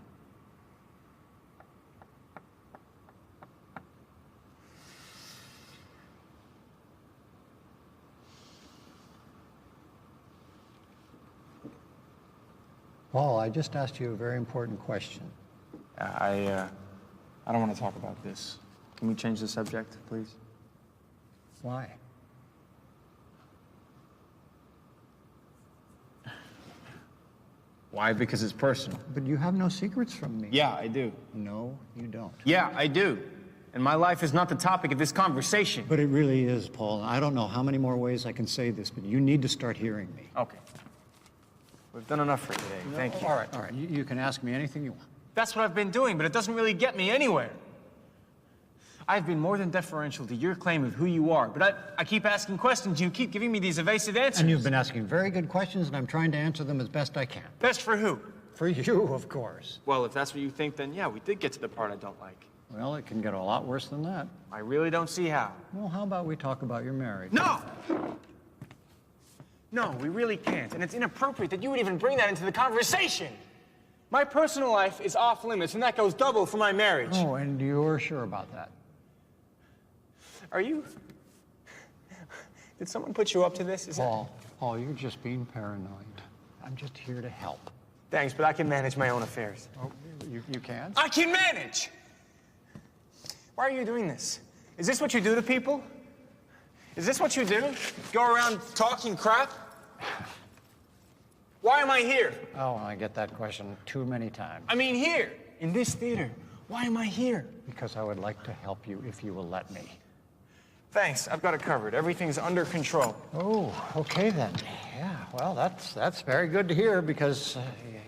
Paul, I just asked you a very important question. I don't want to talk about this. Can we change the subject, please? Why? Why? Because it's personal. But you have no secrets from me. Yeah, I do. No, you don't. Yeah, I do. And my life is not the topic of this conversation. But it really is, Paul. I don't know how many more ways I can say this, but you need to start hearing me. Okay. We've done enough for today. Thank you. All right. You can ask me anything you want. That's what I've been doing, but it doesn't really get me anywhere. I've been more than deferential to your claim of who you are, but I keep asking questions. You keep giving me these evasive answers. And you've been asking very good questions, and I'm trying to answer them as best I can. Best for who? For you, of course. Well, if that's what you think, then yeah, we did get to the part I don't like. Well, it can get a lot worse than that. I really don't see how. Well, how about we talk about your marriage? No! No, we really can't. And it's inappropriate that you would even bring that into the conversation. My personal life is off limits, and that goes double for my marriage. Oh, and you're sure about that? Are you? Did someone put you up to this? Paul, you're just being paranoid. I'm just here to help. Thanks, but I can manage my own affairs. Oh, you can? I can manage! Why are you doing this? Is this what you do to people? Is this what you do? Go around talking crap? Why am I here? Oh, I get that question too many times. I mean here, in this theater. Why am I here? Because I would like to help you if you will let me. Thanks, I've got it covered. Everything's under control. Oh, okay then. Yeah, well, that's very good to hear because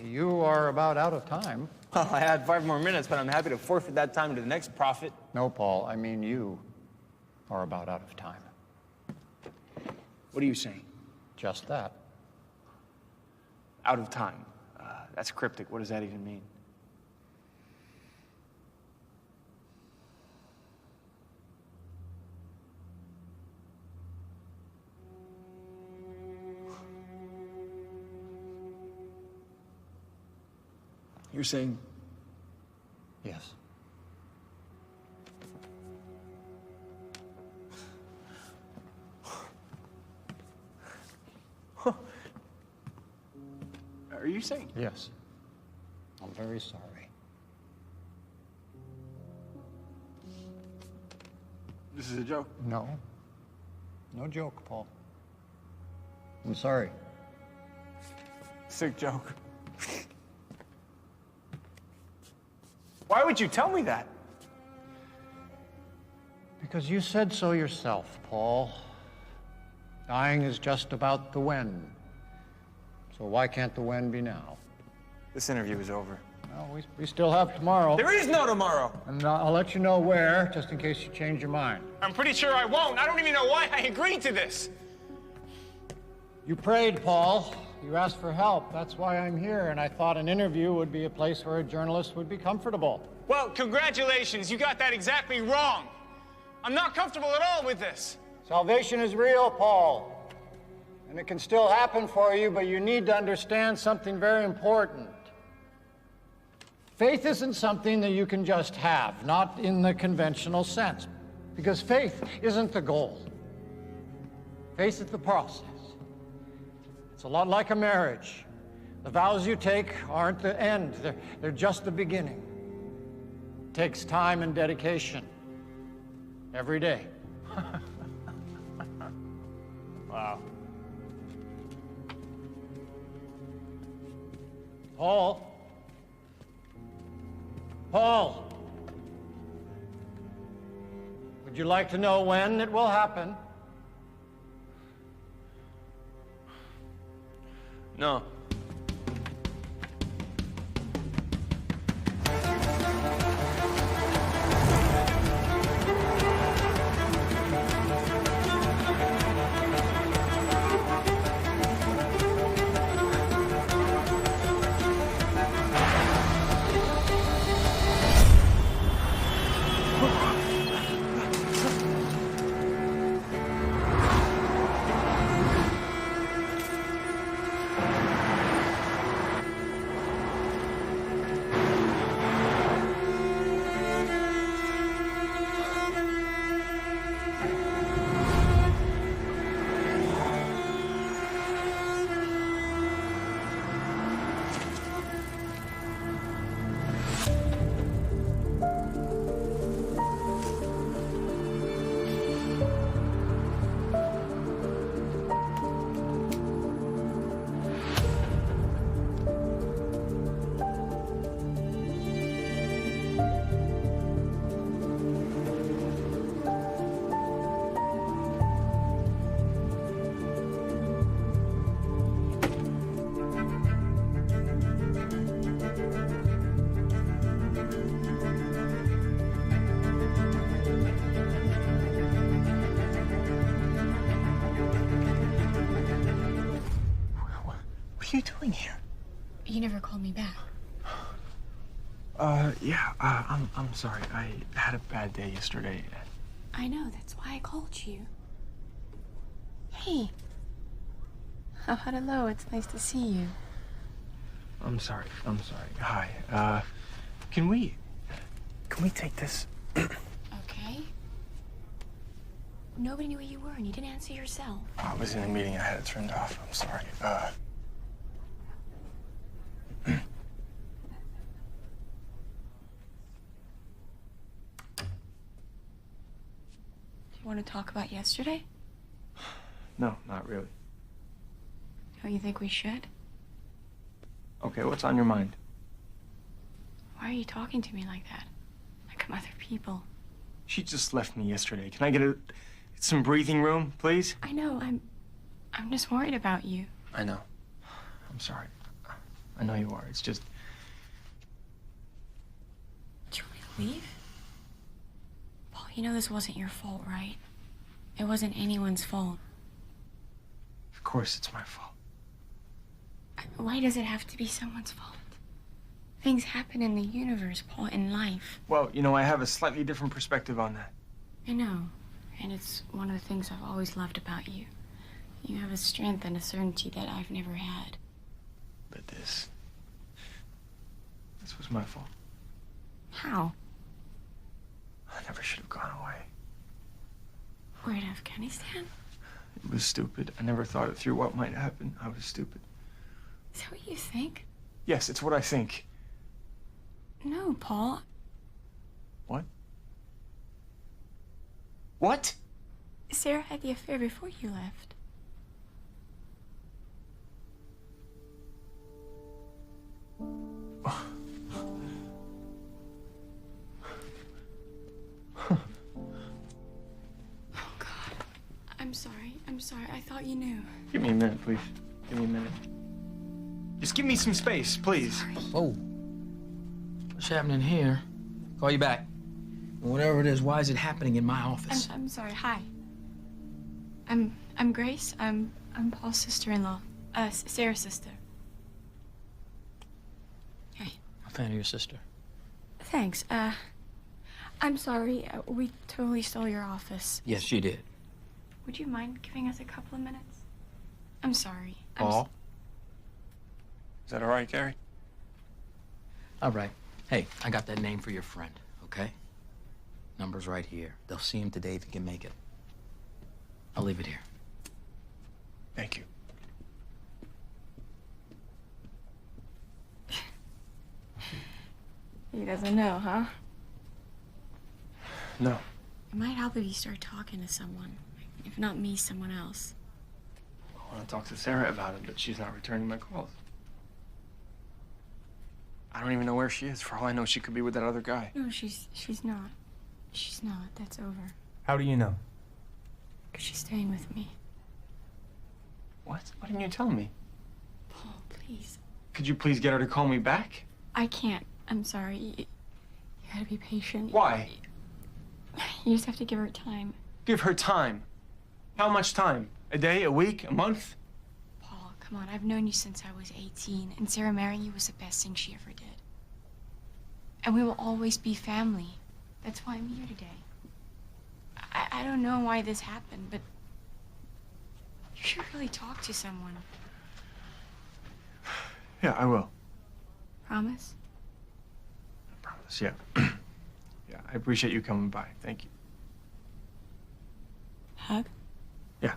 you are about out of time. Well, I had 5 more minutes, but I'm happy to forfeit that time to the next prophet. No, Paul, I mean you are about out of time. What are you saying? Just that. Out of time. That's cryptic. What does that even mean? You're saying? Yes. Are you saying? Yes. I'm very sorry. This is a joke. No. No joke, Paul. I'm sorry. Sick joke. Why would you tell me that? Because you said so yourself, Paul. Dying is just about the when. So why can't the when be now? This interview is over. Well, we still have tomorrow. There is no tomorrow! And I'll let you know where, just in case you change your mind. I'm pretty sure I won't. I don't even know why I agreed to this. You prayed, Paul. You asked for help. That's why I'm here, and I thought an interview would be a place where a journalist would be comfortable. Well, congratulations. You got that exactly wrong. I'm not comfortable at all with this. Salvation is real, Paul. And it can still happen for you, but you need to understand something very important. Faith isn't something that you can just have, not in the conventional sense, because faith isn't the goal. Faith is the process. It's a lot like a marriage. The vows you take aren't the end, they're just the beginning. It takes time and dedication every day. Wow. Paul? Paul? Would you like to know when it will happen? No. What are you doing here? You never called me back. I'm sorry. I had a bad day yesterday. I know, that's why I called you. Hey. Oh, hello, it's nice to see you. I'm sorry. Hi. Can we take this? Okay. Nobody knew where you were and you didn't answer yourself. I was in a meeting. I had it turned off. I'm sorry. Do you want to talk about yesterday? No, not really. Don't you think we should? Okay, what's on your mind? Why are you talking to me like that? Like I'm other people. She just left me yesterday. Can I get some breathing room, please? I know, I'm just worried about you. I know. I'm sorry. I know you are. It's just... Do you want me to leave? Paul, you know this wasn't your fault, right? It wasn't anyone's fault. Of course it's my fault. Why does it have to be someone's fault? Things happen in the universe, Paul, in life. Well, you know, I have a slightly different perspective on that. I know. And it's one of the things I've always loved about you. You have a strength and a certainty that I've never had. But this was my fault. How? I never should have gone away. Where in Afghanistan? It was stupid. I never thought it through what might happen. I was stupid. Is that what you think? Yes, it's what I think. No, Paul. What? What? Sarah had the affair before you left. thought you knew. Give me a minute, please. Give me a minute. Just give me some space, please. Whoa. What's happening here? Call you back. And whatever it is, why is it happening in my office? I'm sorry. Hi. I'm Grace. I'm Paul's sister-in-law. Sarah's sister. Hey. I'm a fan of your sister. Thanks. I'm sorry. We totally stole your office. Yes, she did. Would you mind giving us a couple of minutes? I'm sorry. Paul? Is that all right, Gary? All right. Hey, I got that name for your friend, okay? Number's right here. They'll see him today if he can make it. I'll leave it here. Thank you. He doesn't know, huh? No. It might help if you start talking to someone. If not me, someone else. I want to talk to Sarah about it, but she's not returning my calls. I don't even know where she is. For all I know, she could be with that other guy. No, she's not. She's not. That's over. How do you know? Because she's staying with me. What? Why didn't you tell me? Paul, please. Could you please get her to call me back? I can't. I'm sorry. You gotta be patient. Why? You just have to give her time. Give her time. How much time? A day? A week? A month? Paul, come on. I've known you since I was 18, and Sarah marrying you was the best thing she ever did. And we will always be family. That's why I'm here today. I don't know why this happened, but you should really talk to someone. Yeah, I will. Promise? I promise, yeah. Yeah, I appreciate you coming by. Thank you. Hug? Yeah.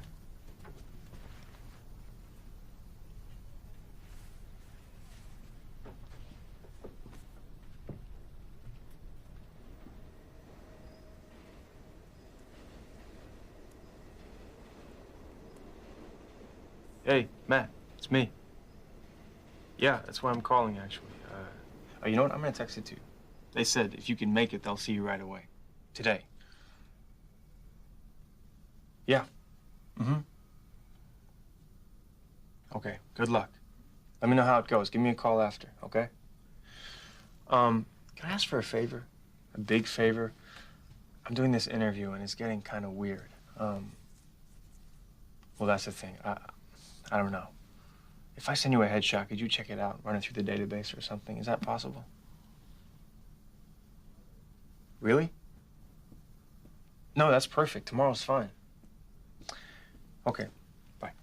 Hey, Matt, it's me. Yeah, that's why I'm calling, actually. Oh, you know what? I'm gonna text it to you. They said if you can make it, they'll see you right away. Today. Yeah. Mm-hmm. Okay, good luck. Let me know how it goes. Give me a call after, okay? Can I ask for a favor? A big favor? I'm doing this interview and it's getting kind of weird. Well, that's the thing. I don't know. If I send you a headshot, could you check it out, run it through the database or something? Is that possible? Really? No, that's perfect. Tomorrow's fine. Okay, bye.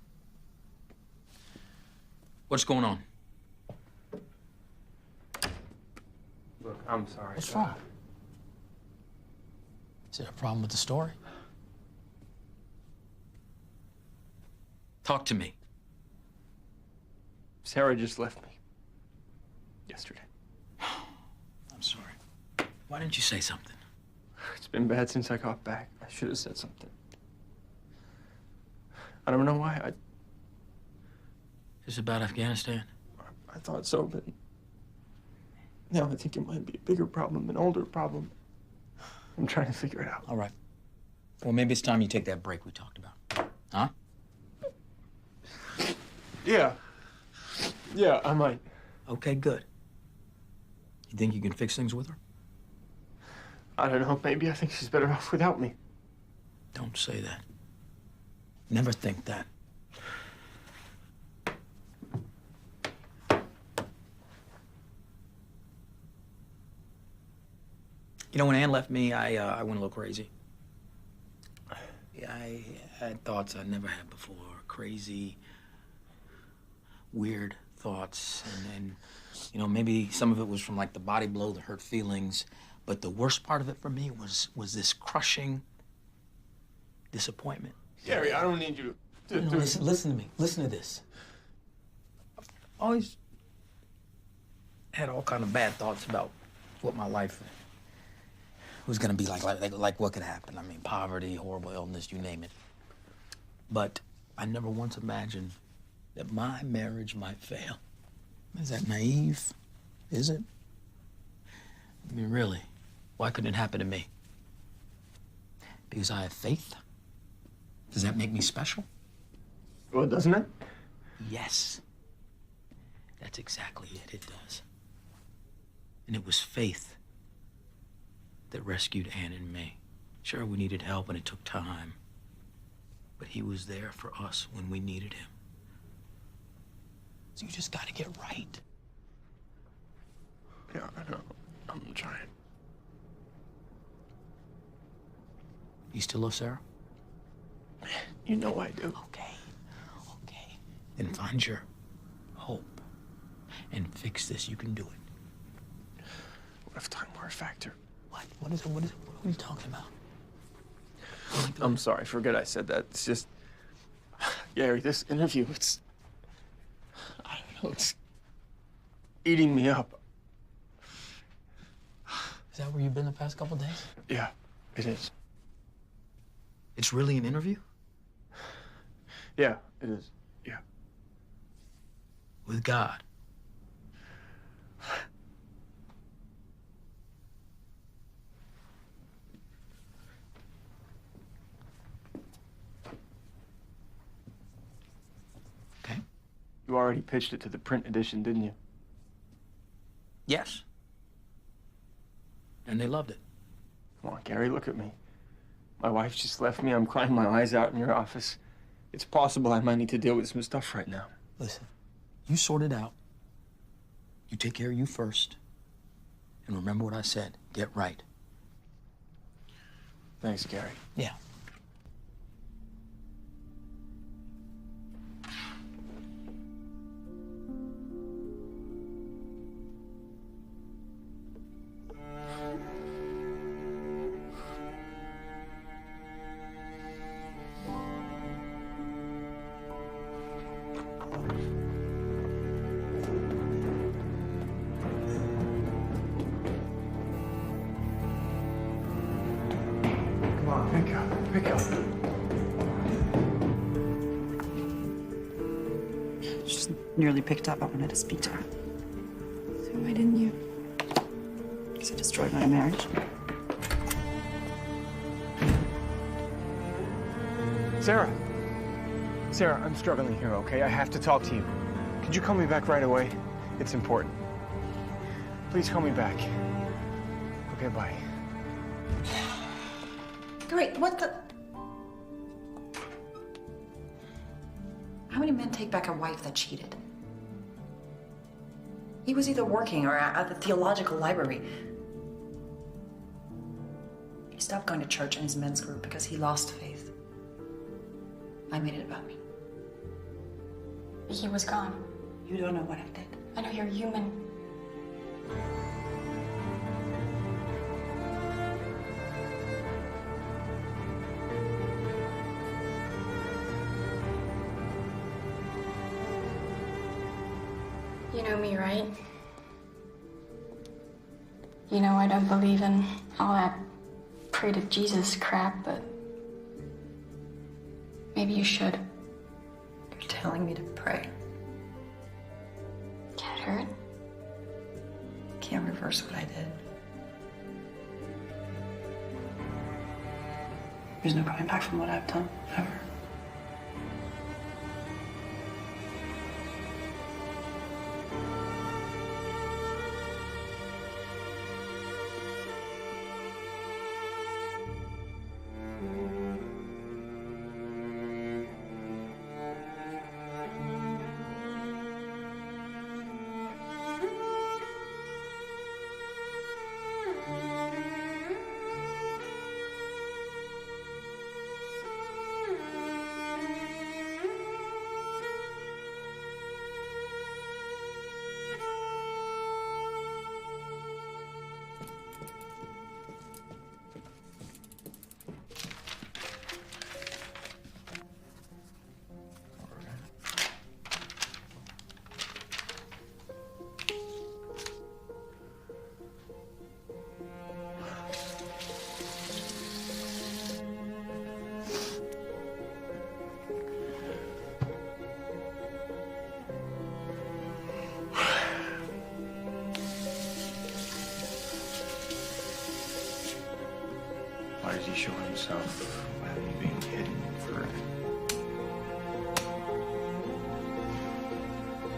What's going on? Look, I'm sorry. What's wrong? Is there a problem with the story? Talk to me. Sarah just left me. Yesterday. I'm sorry. Why didn't you say something? It's been bad since I got back. I should have said something. I don't know why. Is it about Afghanistan? I thought so, but now I think it might be a bigger problem, an older problem. I'm trying to figure it out. All right. Well, maybe it's time you take that break we talked about. Huh? Yeah. Yeah, I might. Okay, good. You think you can fix things with her? I don't know. Maybe I think she's better off without me. Don't say that. Never think that. You know, when Ann left me, I went a little crazy. Yeah, I had thoughts I'd never had before. Crazy, weird thoughts. And you know, maybe some of it was from like the body blow, the hurt feelings. But the worst part of it for me was this crushing disappointment. Gary, I don't need you to do... Listen to me. Listen to this. I've always had all kind of bad thoughts about what my life was gonna be like what could happen. I mean, poverty, horrible illness, you name it. But I never once imagined that my marriage might fail. Is that naive? Is it? I mean, really, why couldn't it happen to me? Because I have faith? Does that make me special? Well, doesn't it? Yes. That's exactly it. It does. And it was faith that rescued Ann and me. Sure, we needed help and it took time. But he was there for us when we needed him. So you just gotta get right. Yeah, I know. I'm trying. You still love Sarah? You know I do. Okay. Then find your hope and fix this. You can do it. What if time were a factor? What? What is it? What are you talking about? I'm sorry. Forget I said that. It's just... Gary, this interview, it's... I don't know, it's... eating me up. Is that where you've been the past couple days? Yeah, it is. It's really an interview? Yeah, it is. Yeah. With God? Okay. You already pitched it to the print edition, didn't you? Yes. And they loved it. Come on, Gary, look at me. My wife just left me. I'm crying my eyes out in your office. It's possible I might need to deal with some stuff right now. Listen, you sort it out. You take care of you first. And remember what I said. Get right. Thanks, Gary. Yeah. Come on, pick up. She's nearly picked up. I wanted to speak to her. So why didn't you? Because it destroyed my marriage. Sarah, I'm struggling here, okay? I have to talk to you. Could you call me back right away? It's important. Please call me back. Okay, bye. Wait, what the? How many men take back a wife that cheated? He was either working or at the theological library. He stopped going to church and his men's group because he lost faith. I made it about me. He was gone. You don't know what I did. I know you're human. You know me, right? You know I don't believe in all that pray to Jesus crap, but maybe you should. You're telling me to pray. Can't hurt. Can't reverse what I did. There's no coming back from what I've done, ever. Why does he show himself without me being hidden forever?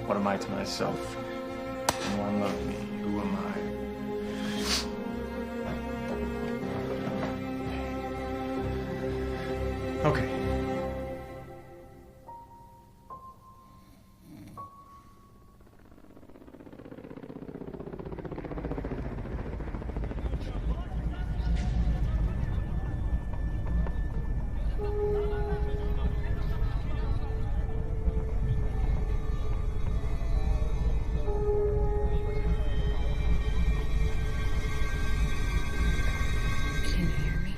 What am I to myself? No one loved me. Who am I? Okay. Can you hear me?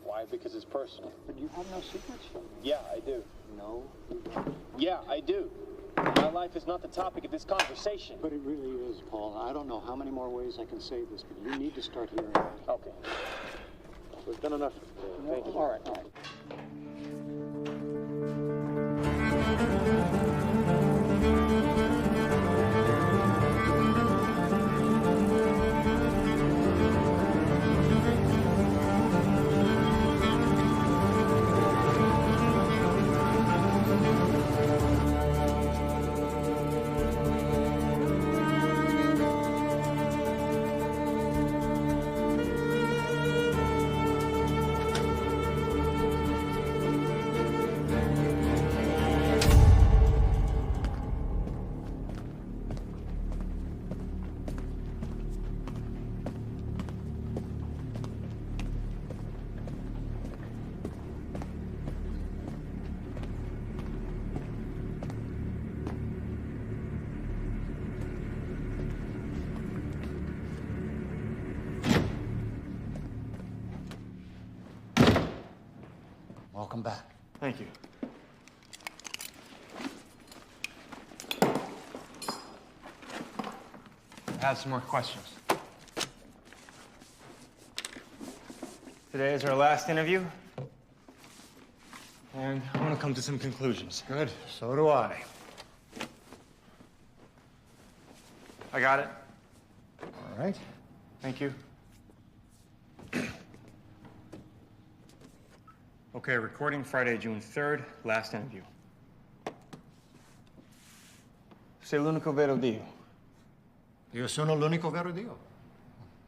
Why? Because it's personal. But you have no secrets from me. Yeah, I do. No, you don't. Yeah, I do. My life is not the topic of this conversation. But it really is, Paul. I don't know how many more ways I can say this, but you need to start hearing it. Okay. We've done enough. Thank you. All right, all right. Welcome back. Thank you. I have some more questions. Today is our last interview, and I want to come to some conclusions. Good. So do I. I got it. All right. Thank you. Okay, recording Friday, June 3rd, last interview. Sei l'unico vero Dio. Io sono l'unico vero Dio.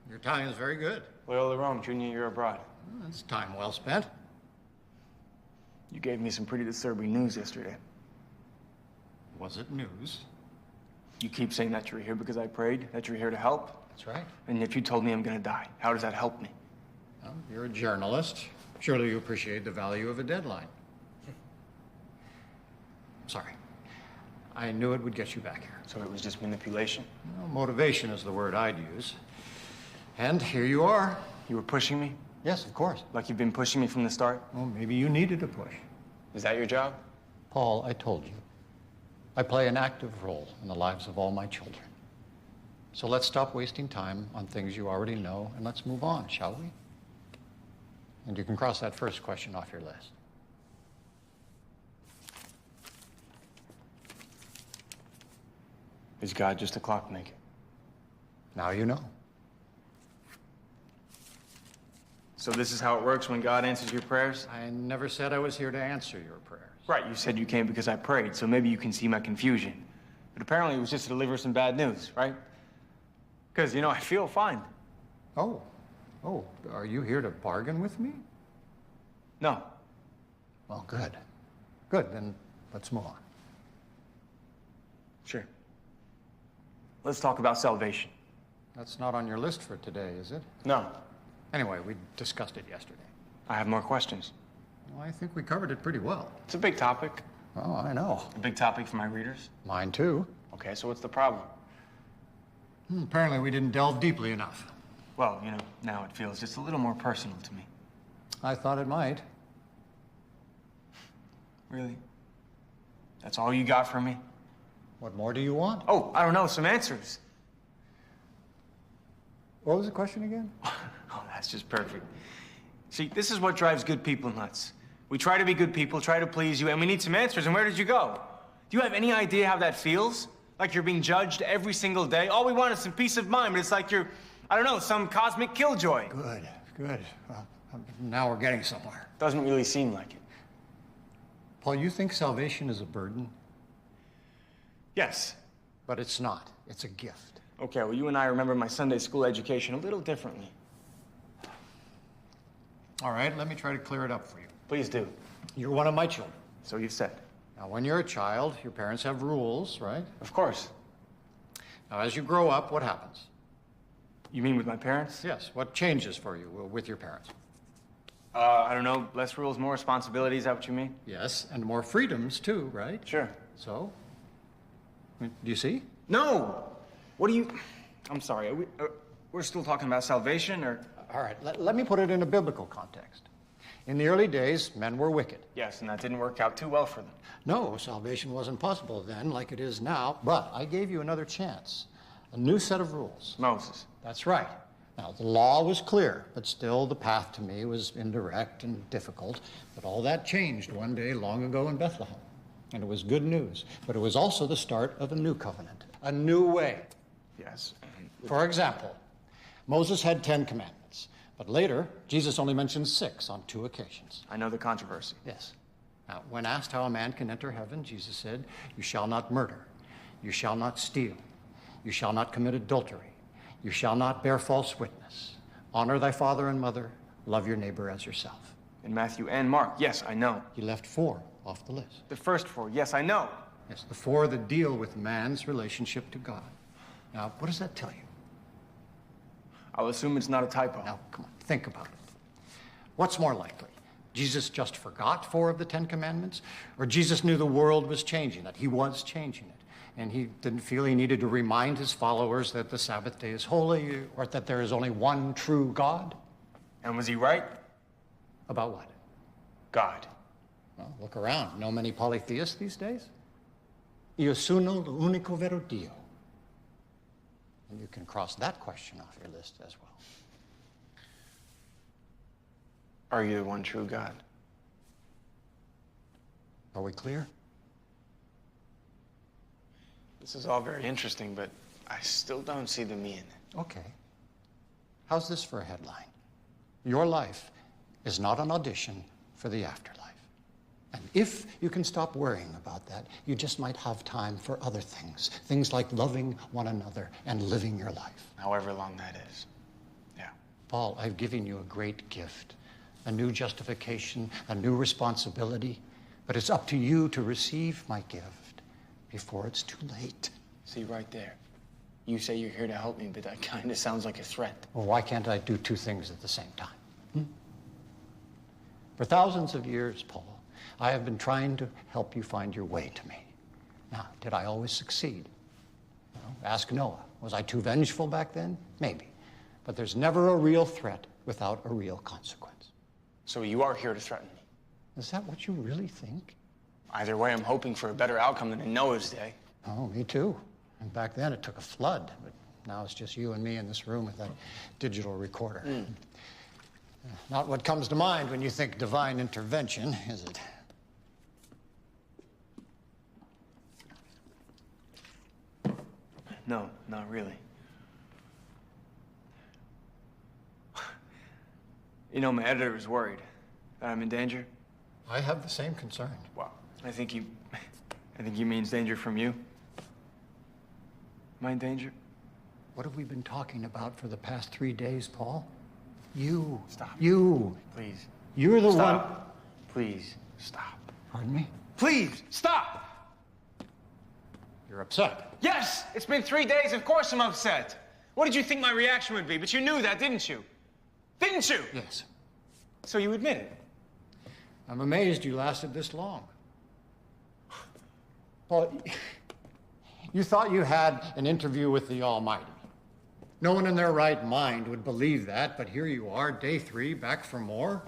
Your Italian is very good. Loyola Rome, junior year abroad. That's time well spent. You gave me some pretty disturbing news yesterday. Was it news? You keep saying that you're here because I prayed, that you're here to help. That's right. And if you told me I'm gonna die, how does that help me? Well, you're a journalist. Surely you appreciate the value of a deadline. Sorry. I knew it would get you back here. So it was just manipulation? Well, motivation is the word I'd use. And here you are. You were pushing me? Yes, of course. Like you've been pushing me from the start? Well, maybe you needed a push. Is that your job? Paul, I told you. I play an active role in the lives of all my children. So let's stop wasting time on things you already know and let's move on, shall we? And you can cross that first question off your list. Is God just a clockmaker? Now you know. So this is how it works when God answers your prayers? I never said I was here to answer your prayers. Right, you said you came because I prayed, so maybe you can see my confusion. But apparently it was just to deliver some bad news, right? Because, you know, I feel fine. Oh, are you here to bargain with me? No. Well, good. Good, then let's move on. Sure. Let's talk about salvation. That's not on your list for today, is it? No. Anyway, we discussed it yesterday. I have more questions. Well, I think we covered it pretty well. It's a big topic. Oh, I know. A big topic for my readers. Mine too. Okay, so what's the problem? Apparently we didn't delve deeply enough. Well, you know, now it feels just a little more personal to me. I thought it might. Really? That's all you got from me? What more do you want? Oh, I don't know, some answers. What was the question again? Oh, that's just perfect. See, this is what drives good people nuts. We try to be good people, try to please you, and we need some answers, and where did you go? Do you have any idea how that feels? Like you're being judged every single day? All we want is some peace of mind, but it's like you're, I don't know, some cosmic killjoy. Good. Well, Now we're getting somewhere. Doesn't really seem like it. Paul, you think salvation is a burden? Yes. But it's not. It's a gift. Okay, well, you and I remember my Sunday school education a little differently. All right, let me try to clear it up for you. Please do. You're one of my children. So you've said. Now, when you're a child, your parents have rules, right? Of course. Now, as you grow up, what happens? You mean with my parents? Yes. What changes for you with your parents? I don't know, less rules, more responsibilities, is that what you mean? Yes, and more freedoms, too, right? Sure. So? Do you see? No! What do you... I'm sorry, we're still talking about salvation, or... All right, let me put it in a biblical context. In the early days, men were wicked. Yes, and that didn't work out too well for them. No, salvation wasn't possible then like it is now, but I gave you another chance. A new set of rules. Moses. That's right. Now, the law was clear, but still the path to me was indirect and difficult. But all that changed one day long ago in Bethlehem. And it was good news. But it was also the start of a new covenant, a new way. Yes. For example, Moses had 10 commandments. But later, Jesus only mentioned 6 on 2 occasions. I know the controversy. Yes. Now, when asked how a man can enter heaven, Jesus said, "You shall not murder. You shall not steal. You shall not commit adultery. You shall not bear false witness. Honor thy father and mother. Love your neighbor as yourself." In Matthew and Mark, yes, I know. He left 4 off the list. The first 4, yes, I know. Yes, the 4 that deal with man's relationship to God. Now, what does that tell you? I'll assume it's not a typo. Now, come on, think about it. What's more likely? Jesus just forgot 4 of the 10 commandments? Or Jesus knew the world was changing, that he was changing it, and he didn't feel he needed to remind his followers that the Sabbath day is holy, or that there is only one true God? And was he right? About what? God. Well, look around. Know many polytheists these days? Io sono l'unico vero Dio. And you can cross that question off your list as well. Are you the one true God? Are we clear? This is all very interesting, but I still don't see the me in it. Okay. How's this for a headline? Your life is not an audition for the afterlife. And if you can stop worrying about that, you just might have time for other things. Things like loving one another and living your life. However long that is. Yeah. Paul, I've given you a great gift. A new justification, a new responsibility. But it's up to you to receive my gift before it's too late. See, right there. You say you're here to help me, but that kind of sounds like a threat. Well, why can't I do 2 things at the same time? For thousands of years, Paul, I have been trying to help you find your way to me. Now, did I always succeed? Well, ask Noah. Was I too vengeful back then? Maybe. But there's never a real threat without a real consequence. So you are here to threaten me? Is that what you really think? Either way, I'm hoping for a better outcome than in Noah's day. Oh, me too. And back then it took a flood, but now it's just you and me in this room with that digital recorder. Not what comes to mind when you think divine intervention, is it? No, not really. You know, my editor is worried that I'm in danger. I have the same concern. Well, I think he means danger from you. Am I in danger? What have we been talking about for the past 3 days, Paul? You. Stop. You. Please. You're the one. Please, stop. Pardon me? Please, stop! You're upset. Yes! It's been 3 days, of course I'm upset. What did you think my reaction would be? But you knew that, didn't you? Didn't you? Yes. So you admit it? I'm amazed you lasted this long. Paul, you thought you had an interview with the Almighty. No one in their right mind would believe that, but here you are, day 3, back for more.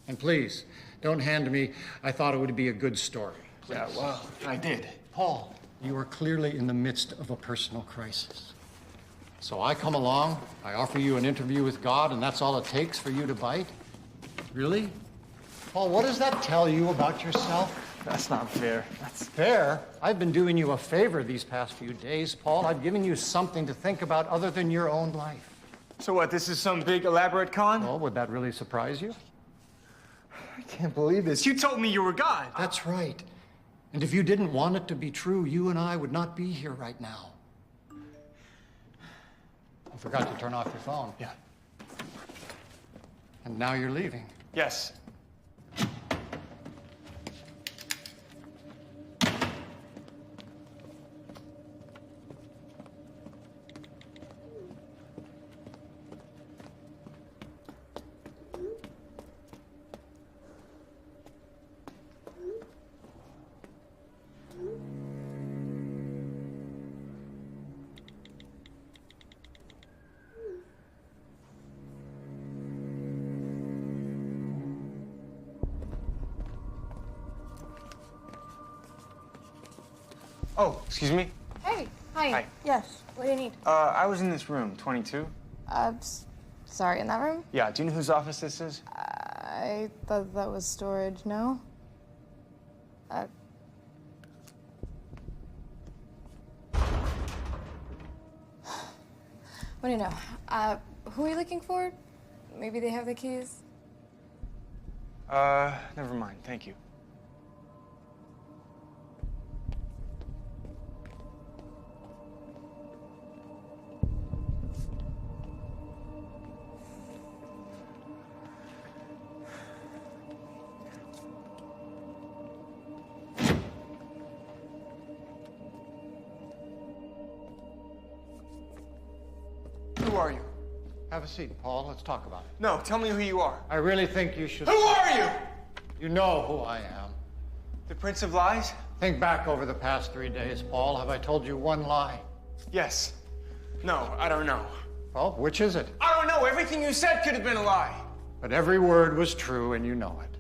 And please, don't hand me, I thought it would be a good story. Please. Yeah, well, I did. Paul, you are clearly in the midst of a personal crisis. So I come along, I offer you an interview with God, and that's all it takes for you to bite? Really? Paul, what does that tell you about yourself? That's not fair. That's fair? I've been doing you a favor these past few days, Paul. I've given you something to think about other than your own life. So what, this is some big elaborate con? Well, would that really surprise you? I can't believe this. You told me you were God. That's right. And if you didn't want it to be true, you and I would not be here right now. You forgot to turn off your phone. Yeah. And now you're leaving. Yes. Oh, excuse me? Hey, hi. Hi. Yes, what do you need? I was in this room, 22. Sorry, in that room? Yeah, do you know whose office this is? I thought that was storage, no? What do you know? Who are you looking for? Maybe they have the keys? Never mind, thank you. Who are you? Have a seat, Paul. Let's talk about it. No, tell me who you are. I really think you should... Who are you? You know who I am. The Prince of Lies? Think back over the past 3 days, Paul. Have I told you one lie? Yes. No, I don't know. Well, which is it? I don't know. Everything you said could have been a lie. But every word was true, and you know it.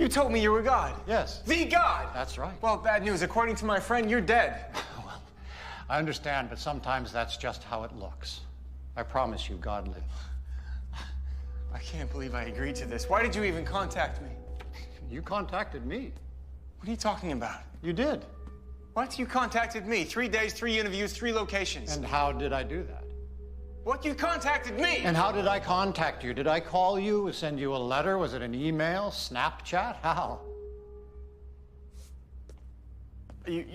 You told me you were God. Yes. The God. That's right. Well, bad news. According to my friend, you're dead. Well, I understand, but sometimes that's just how it looks. I promise you, God lives. I can't believe I agreed to this. Why did you even contact me? You contacted me. What are you talking about? You did. What? You contacted me. 3 days, 3 interviews, 3 locations. And how did I do that? What? You contacted me! And how did I contact you? Did I call you, send you a letter? Was it an email, Snapchat? How? I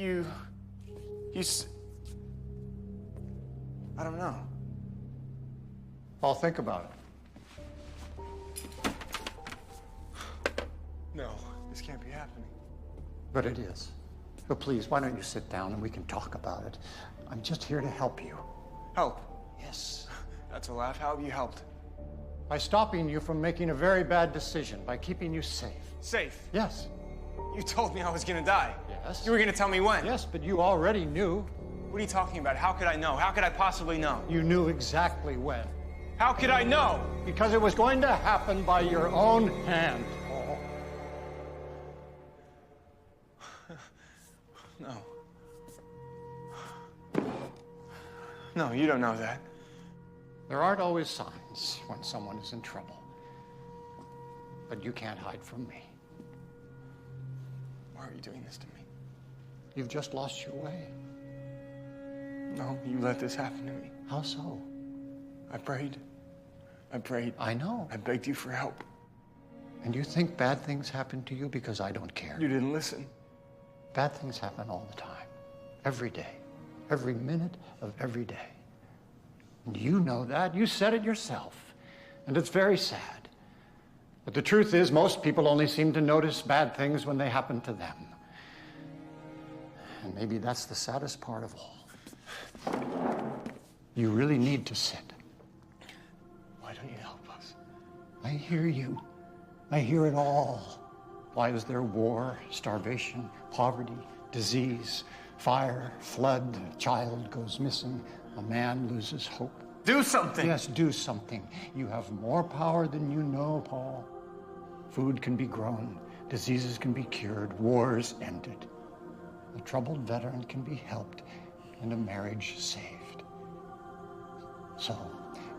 don't know. Paul, think about it. No, this can't be happening. But it is. So please, why don't you sit down and we can talk about it? I'm just here to help you. Help? Yes. That's a laugh. How have you helped? By stopping you from making a very bad decision, by keeping you safe. Safe? Yes. You told me I was gonna die. Yes. You were gonna tell me when. Yes, but you already knew. What are you talking about? How could I know? How could I possibly know? You knew exactly when. How could I know? Because it was going to happen by your own hand, Paul. No. No, you don't know that. There aren't always signs when someone is in trouble. But you can't hide from me. Why are you doing this to me? You've just lost your way. No, you let this happen to me. How so? I prayed. I know. I begged you for help. And you think bad things happen to you because I don't care. You didn't listen. Bad things happen all the time. Every day. Every minute of every day. And you know that. You said it yourself. And it's very sad. But the truth is, most people only seem to notice bad things when they happen to them. And maybe that's the saddest part of all. You really need to sit. Why don't you help us? I hear you. I hear it all. Why is there war, starvation, poverty, disease, fire, flood, a child goes missing, a man loses hope? Do something! Yes, do something. You have more power than you know, Paul. Food can be grown, diseases can be cured, wars ended. A troubled veteran can be helped, and a marriage saved. So,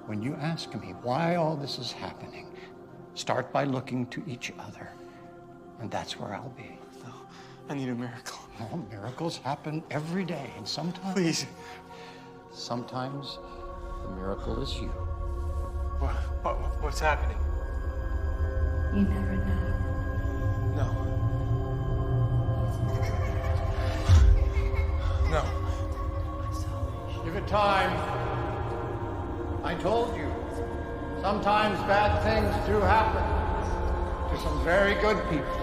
when you ask me why all this is happening, start by looking to each other, and that's where I'll be. No, I need a miracle. Oh, miracles happen every day, and sometimes... Please. Sometimes the miracle is you. What's happening? You never know. No. No. Give it time. I told you. Sometimes bad things do happen to some very good people.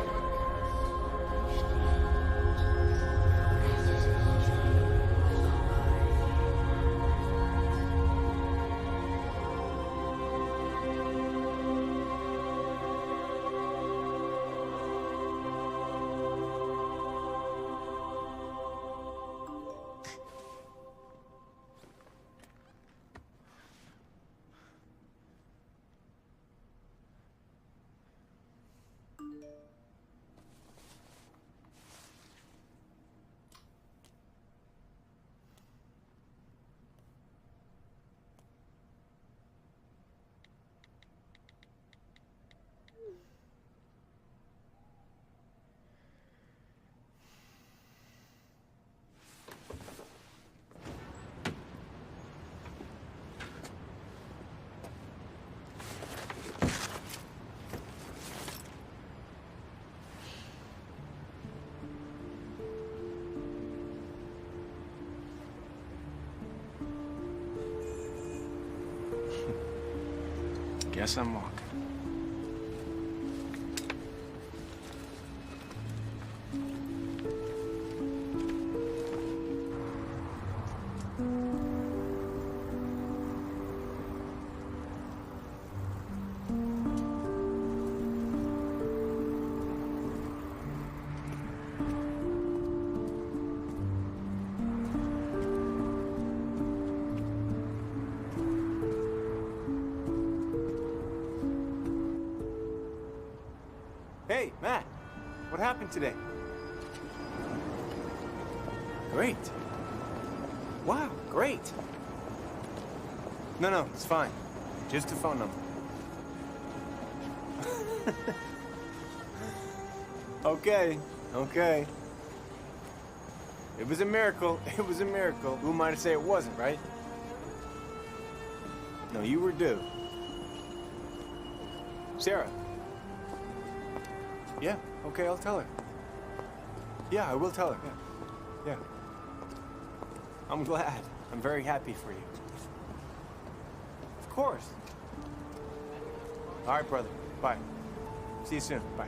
Guess I'm walking. Hey, Matt. What happened today? Great. Wow, great. No, it's fine. Just a phone number. Okay. It was a miracle. It was a miracle. Who am I to say it wasn't, right? No, you were due. Sarah. Yeah, okay, I'll tell her. Yeah, I will tell her, yeah. I'm glad. I'm very happy for you. Of course. All right, brother. Bye. See you soon. Bye.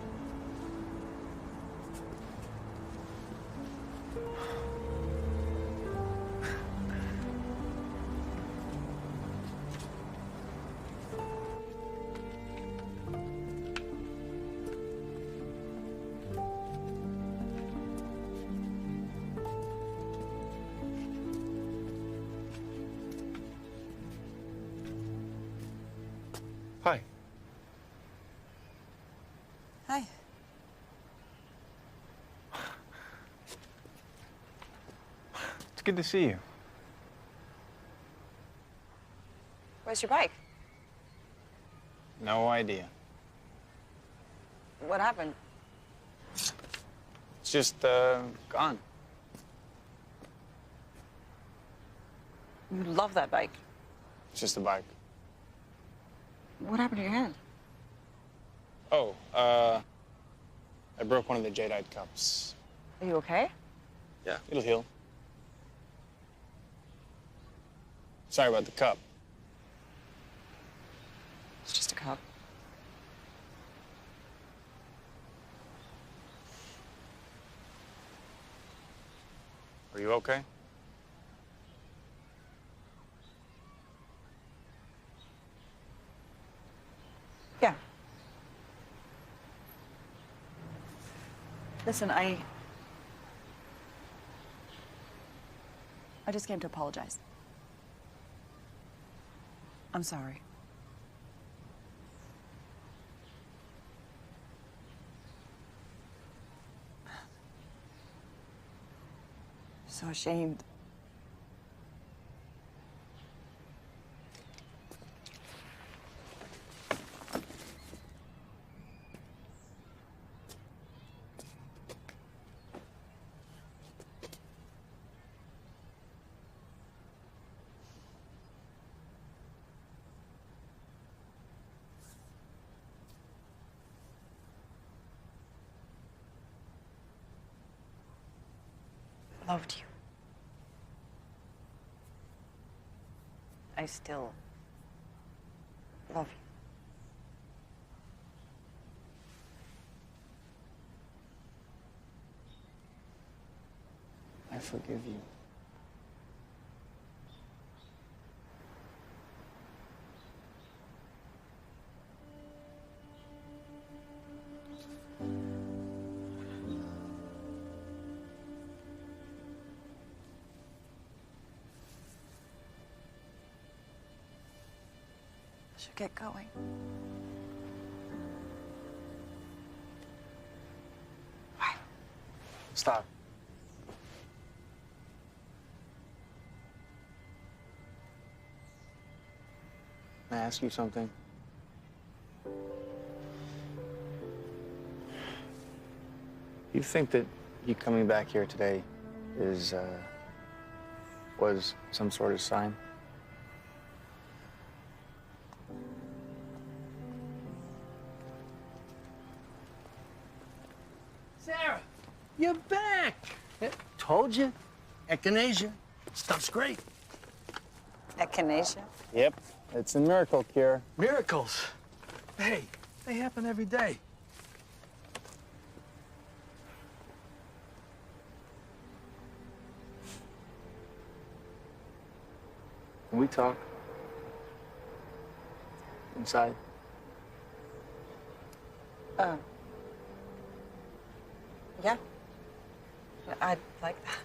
Hi. Hi. It's good to see you. Where's your bike? No idea. What happened? It's just, gone. You love that bike. It's just a bike. What happened to your hand? Oh, I broke one of the jadeite cups. Are you okay? Yeah, it'll heal. Sorry about the cup. It's just a cup. Are you okay? Yeah. Listen, I just came to apologize. I'm sorry. So ashamed. loved you. I still love you. I forgive you. I should get going. Stop. May I ask you something? You think that you coming back here today was some sort of sign? Sarah, you're back. Told you. Echinacea. Stuff's great. Echinacea? Yep. It's a miracle cure. Miracles. Hey, they happen every day. Can we talk? Inside? Yeah. I'd like that.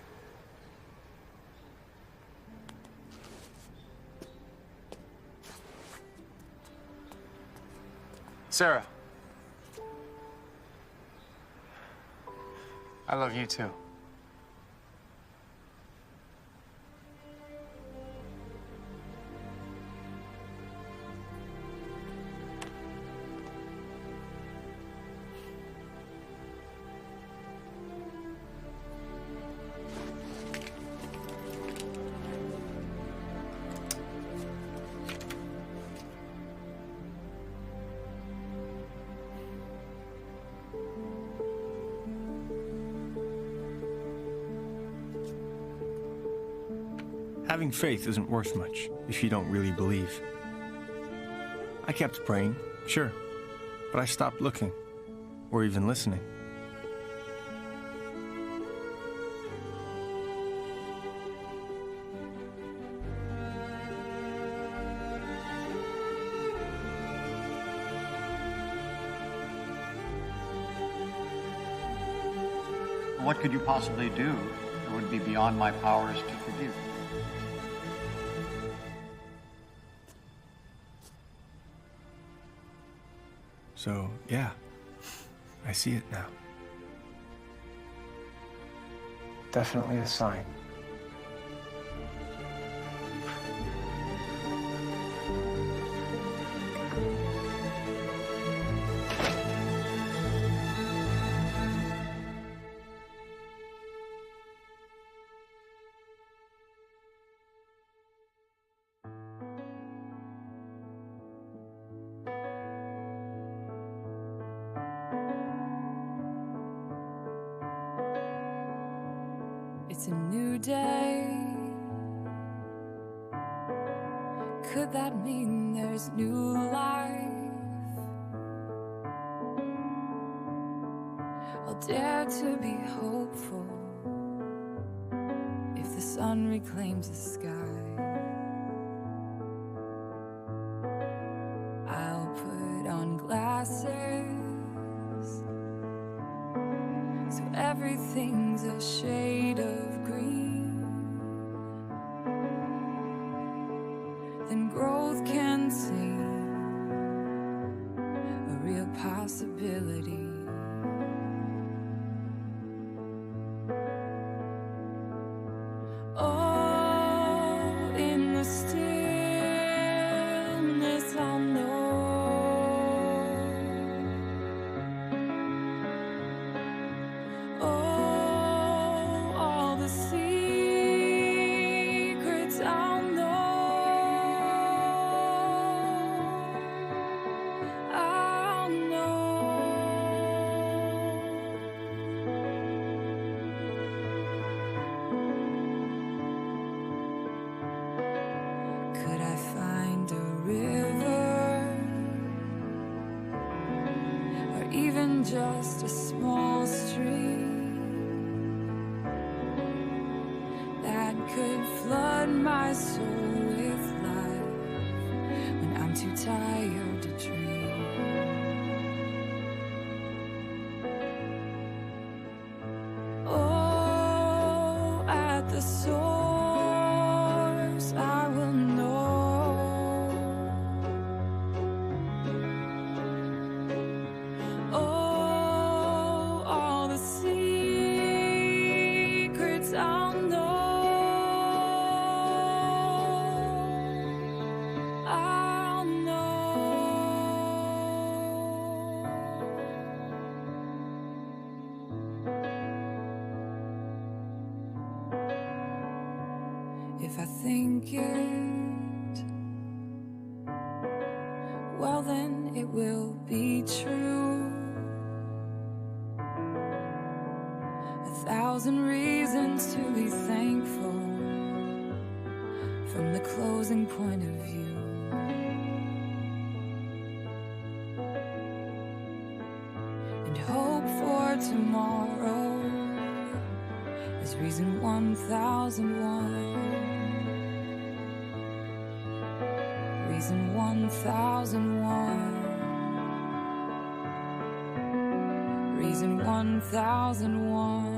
Sarah. I love you too. Having faith isn't worth much if you don't really believe. I kept praying, sure, but I stopped looking, or even listening. What could you possibly do that would be beyond my powers to forgive? So, yeah, I see it now. Definitely a sign. It's a new day. Could that mean there's new life? I'll dare to be hopeful if the sun reclaims the sky. I'll put on glasses so everything's a shade of green. Then growth can seem a real possibility. Oh, in the stillness I'll know. Oh, all the seasons flood my soul with life when I'm too tired to dream. Oh, at the source I will know. Oh, all the secrets I'll know. I'll know. If I think it, well then it will be true. 1,000 reasons to be thankful from the closing point of view. And hope for tomorrow is reason 1001. Reason 1001. Reason 1001.